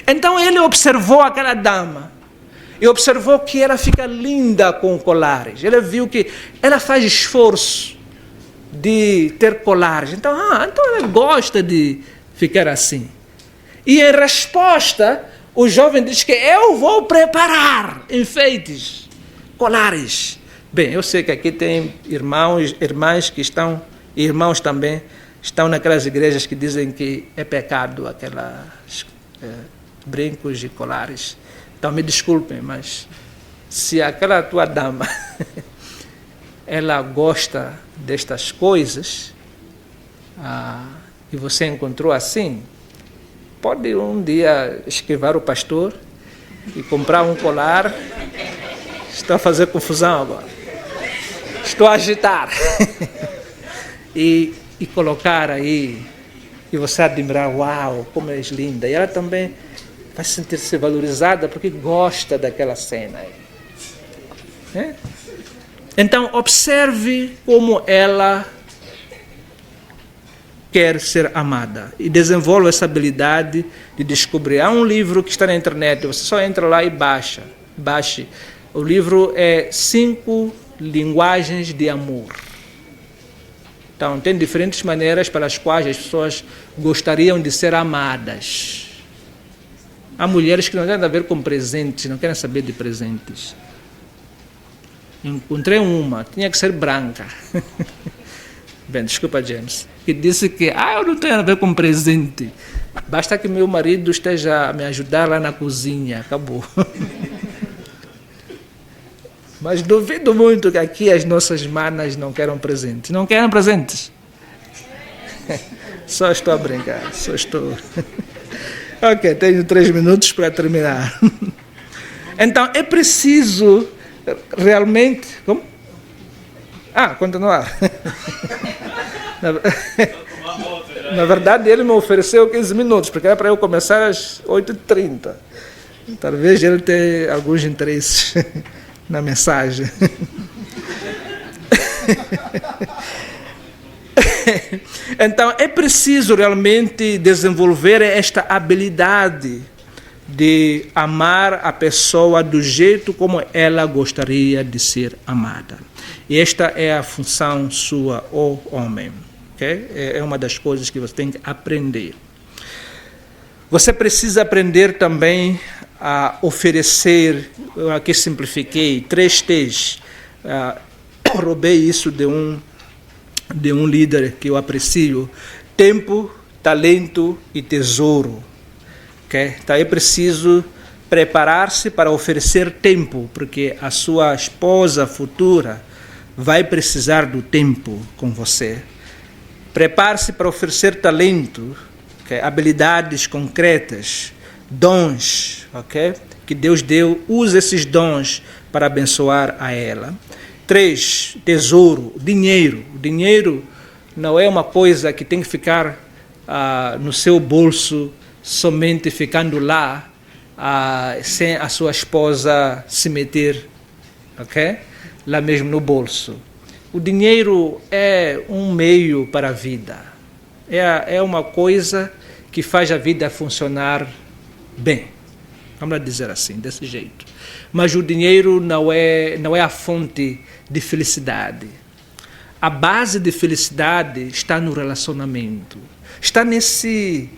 Então ele observou aquela dama e observou que ela fica linda com colares. Ele viu que ela faz esforço de ter colares. Então ela gosta de ficar assim. E em resposta, o jovem diz que eu vou preparar enfeites, colares. Bem, eu sei que aqui tem irmãos, irmãs que estão, irmãos também, estão naquelas igrejas que dizem que é pecado brincos e colares. Então me desculpem, mas se aquela tua dama ela gosta destas coisas, e você encontrou assim, pode um dia esquivar o pastor e comprar um colar. Estou a fazer confusão agora. Estou a agitar. e colocar aí, e você admirar, uau, como és linda. E ela também vai sentir-se valorizada porque gosta daquela cena aí. Então, observe como ela quer ser amada e desenvolva essa habilidade de descobrir. Há um livro que está na internet, você só entra lá e baixe. O livro é 5 linguagens de amor. Então, tem diferentes maneiras pelas quais as pessoas gostariam de ser amadas. Há mulheres que não têm nada a ver com presentes, não querem saber de presentes. Encontrei uma, tinha que ser branca. Bem, desculpa, James. Que disse que, eu não tenho a ver com presente. Basta que meu marido esteja a me ajudar lá na cozinha. Acabou. Mas duvido muito que aqui as nossas manas não queiram presentes. Não querem presentes? Só estou a brincar. Ok, tenho 3 minutos para terminar. Então, é preciso realmente... Como? Continuar. Na verdade, ele me ofereceu 15 minutos, porque era para eu começar às 8h30. Talvez ele tenha alguns interesses na mensagem. Então, é preciso realmente desenvolver esta habilidade de amar a pessoa do jeito como ela gostaria de ser amada. E esta é a função sua, ó homem. Okay? É uma das coisas que você tem que aprender. Você precisa aprender também a oferecer, eu aqui simplifiquei, 3 T's. Roubei isso de um líder que eu aprecio: tempo, talento e tesouro. Okay? Então é preciso preparar-se para oferecer tempo, porque a sua esposa futura vai precisar do tempo com você. Prepare-se para oferecer talento, okay? Habilidades concretas, dons, okay? Que Deus deu, use esses dons para abençoar a ela. 3, tesouro, dinheiro. O dinheiro não é uma coisa que tem que ficar no seu bolso, somente ficando lá, sem a sua esposa se meter, ok? Lá mesmo no bolso. O dinheiro é um meio para a vida. É uma coisa que faz a vida funcionar bem. Vamos dizer assim, desse jeito. Mas o dinheiro não é a fonte de felicidade. A base de felicidade está no relacionamento. Está nesse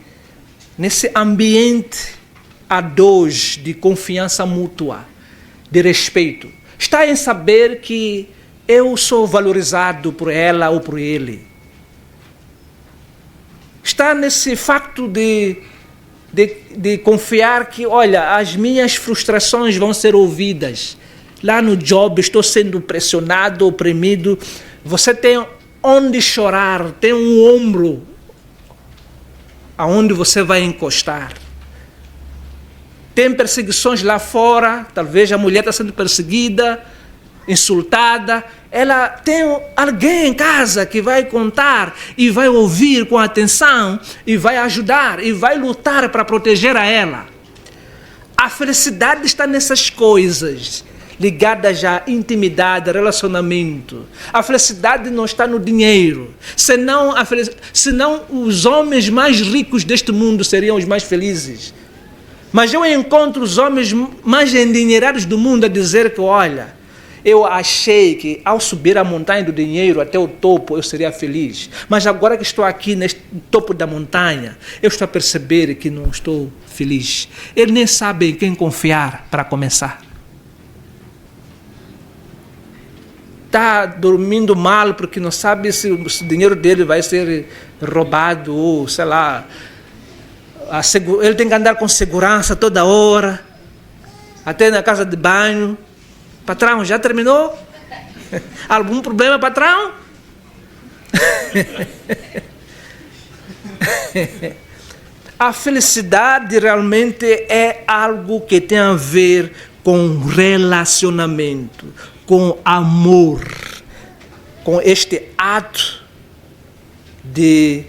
ambiente a 2 de confiança mútua, de respeito. Está em saber que eu sou valorizado por ela ou por ele. Está nesse facto de confiar que, olha, as minhas frustrações vão ser ouvidas. Lá no job estou sendo pressionado, oprimido. Você tem onde chorar, tem um ombro aonde você vai encostar. Tem perseguições lá fora, talvez a mulher está sendo perseguida, insultada. Ela tem alguém em casa que vai contar e vai ouvir com atenção e vai ajudar e vai lutar para proteger a ela. A felicidade está nessas coisas ligadas à intimidade, relacionamento. A felicidade não está no dinheiro. Senão os homens mais ricos deste mundo seriam os mais felizes. Mas eu encontro os homens mais endinheirados do mundo a dizer que, olha, eu achei que ao subir a montanha do dinheiro até o topo eu seria feliz. Mas agora que estou aqui neste topo da montanha, eu estou a perceber que não estou feliz. Ele nem sabe em quem confiar para começar. Está dormindo mal porque não sabe se o dinheiro dele vai ser roubado ou, sei lá, ele tem que andar com segurança toda hora, até na casa de banho. Patrão, já terminou? Algum problema, patrão? A felicidade realmente é algo que tem a ver com relacionamento, com amor, com este ato de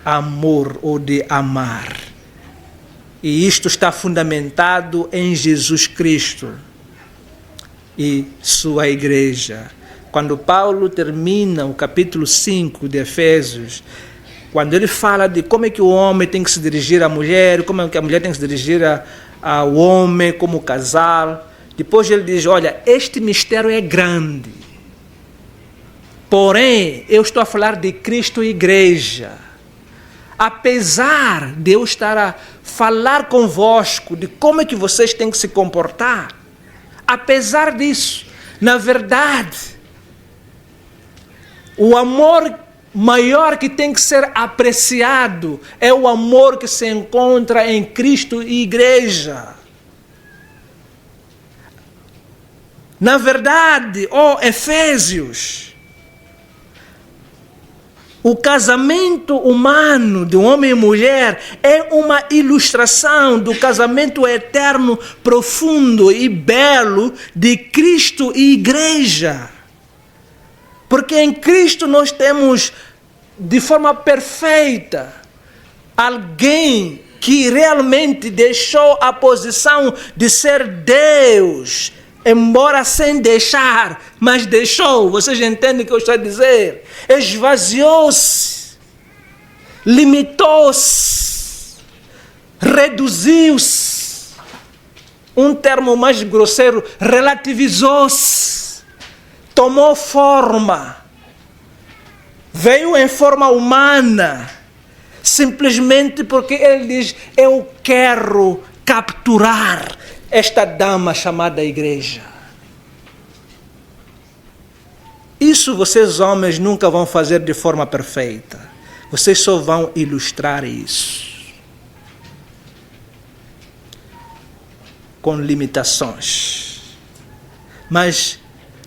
amor ou de amar. E isto está fundamentado em Jesus Cristo e sua igreja. Quando Paulo termina o capítulo 5 de Efésios, quando ele fala de como é que o homem tem que se dirigir à mulher, como é que a mulher tem que se dirigir ao homem como casal, depois ele diz, olha, este mistério é grande, porém, eu estou a falar de Cristo e igreja. Apesar de eu estar a falar convosco de como é que vocês têm que se comportar, apesar disso, na verdade, o amor maior que tem que ser apreciado é o amor que se encontra em Cristo e igreja. Na verdade, Efésios, o casamento humano de homem e mulher é uma ilustração do casamento eterno, profundo e belo de Cristo e igreja. Porque em Cristo nós temos, de forma perfeita, alguém que realmente deixou a posição de ser Deus, embora sem deixar, mas deixou. Vocês entendem o que eu estou a dizer? Esvaziou-se, limitou-se, reduziu-se. Um termo mais grosseiro, relativizou-se, tomou forma, veio em forma humana, simplesmente porque ele diz, eu quero capturar esta dama chamada igreja. Isso vocês homens nunca vão fazer de forma perfeita. Vocês só vão ilustrar isso. Com limitações. Mas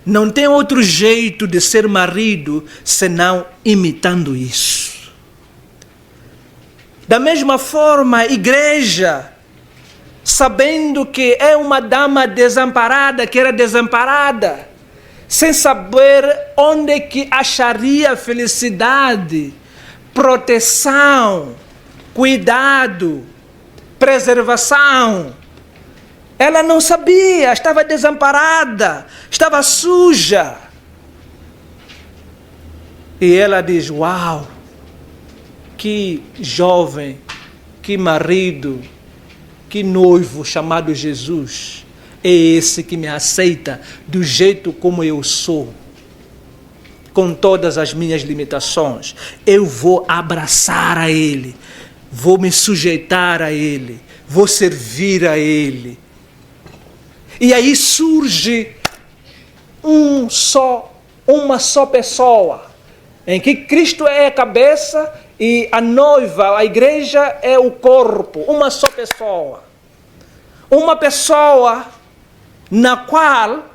não tem outro jeito de ser marido senão imitando isso. Da mesma forma, a igreja, sabendo que é uma dama desamparada, que era desamparada, sem saber onde que acharia felicidade, proteção, cuidado, preservação. Ela não sabia, estava desamparada, estava suja. E ela diz, uau, que jovem, que marido, que noivo chamado Jesus, é esse que me aceita do jeito como eu sou, com todas as minhas limitações. Eu vou abraçar a Ele, vou me sujeitar a Ele, vou servir a Ele. E aí surge uma só pessoa, em que Cristo é a cabeça e a noiva, a igreja, é o corpo. Uma só pessoa. Uma pessoa na qual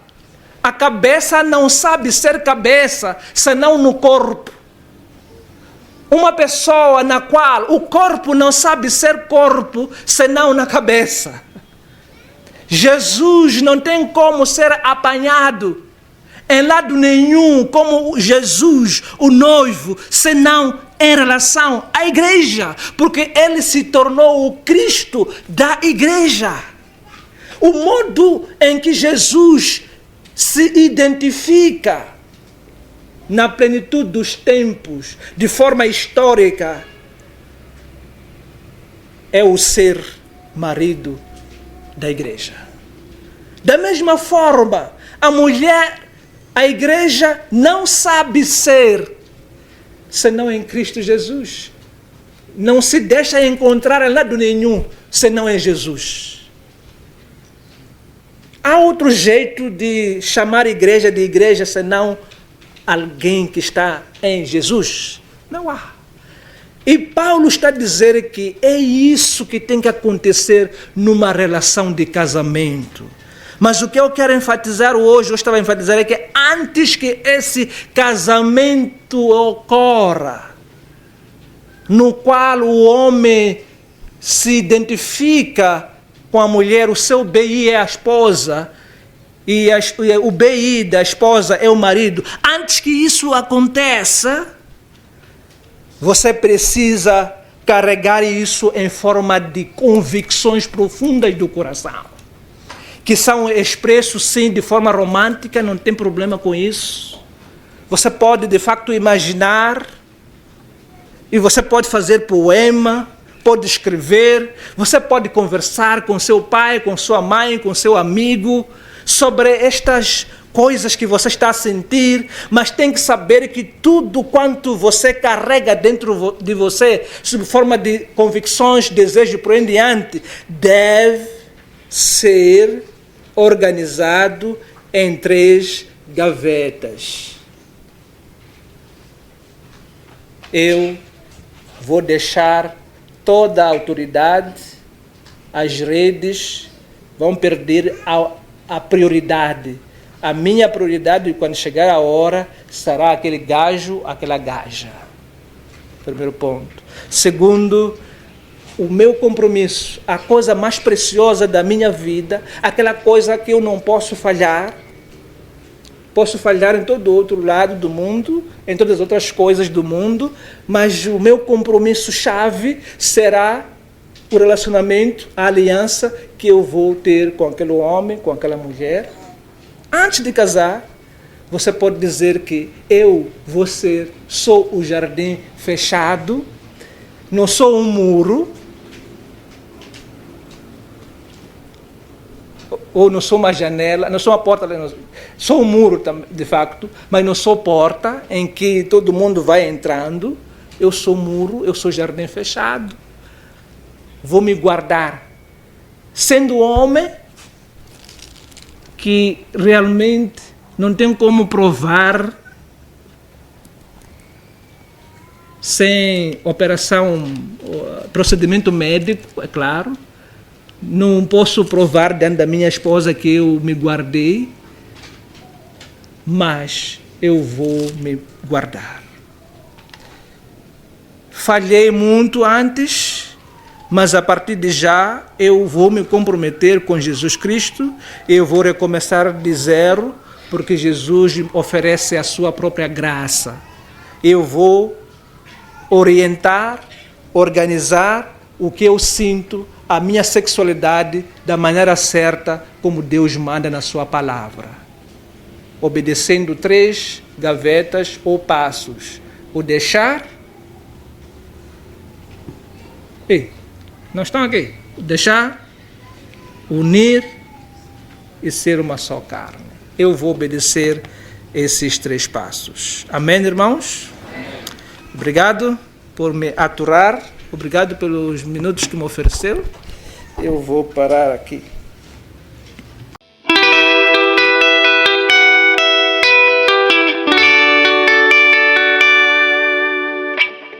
a cabeça não sabe ser cabeça, senão no corpo. Uma pessoa na qual o corpo não sabe ser corpo, senão na cabeça. Jesus não tem como ser apanhado em lado nenhum como Jesus, o noivo, senão em relação à igreja, porque ele se tornou o Cristo da igreja. O modo em que Jesus se identifica na plenitude dos tempos, de forma histórica, é o ser marido da igreja. Da mesma forma, a mulher, a igreja não sabe ser senão em Cristo Jesus. Não se deixa encontrar em lado nenhum senão em Jesus. Há outro jeito de chamar a igreja de igreja senão alguém que está em Jesus? Não há. E Paulo está a dizer que é isso que tem que acontecer numa relação de casamento. Mas o que eu quero enfatizar hoje, eu estava a enfatizar, é que antes que esse casamento ocorra, no qual o homem se identifica com a mulher, o seu BI é a esposa, e o BI da esposa é o marido. Antes que isso aconteça, você precisa carregar isso em forma de convicções profundas do coração, que são expressos, sim, de forma romântica, não tem problema com isso. Você pode, de facto, imaginar, e você pode fazer poema, pode escrever, você pode conversar com seu pai, com sua mãe, com seu amigo, sobre estas coisas que você está a sentir, mas tem que saber que tudo quanto você carrega dentro de você, sob forma de convicções, desejos, por aí em diante, deve ser organizado em 3 gavetas. Eu vou deixar toda a autoridade, as redes vão perder a prioridade. A minha prioridade, quando chegar a hora, será aquele gajo, aquela gaja. Primeiro ponto. Segundo, o meu compromisso, a coisa mais preciosa da minha vida, aquela coisa que eu não posso falhar. Posso falhar em todo outro lado do mundo, em todas as outras coisas do mundo, mas o meu compromisso-chave será o relacionamento, a aliança que eu vou ter com aquele homem, com aquela mulher. Antes de casar, você pode dizer que sou o jardim fechado, não sou um muro, ou não sou uma janela, não sou uma porta, sou um muro, de facto, mas não sou porta em que todo mundo vai entrando. Eu sou muro, eu sou jardim fechado. Vou me guardar. Sendo homem que realmente não tem como provar sem operação, procedimento médico, é claro. Não posso provar diante da minha esposa que eu me guardei, mas eu vou me guardar. Falhei muito antes, mas a partir de já eu vou me comprometer com Jesus Cristo, eu vou recomeçar de zero, porque Jesus oferece a sua própria graça. Eu vou orientar, organizar o que eu sinto, a minha sexualidade da maneira certa, como Deus manda na sua palavra. Obedecendo 3 gavetas ou passos. O deixar. Não estão aqui. O deixar, unir e ser uma só carne. Eu vou obedecer esses 3 passos. Amém, irmãos? Obrigado por me aturar. Obrigado pelos minutos que me ofereceu. Eu vou parar aqui.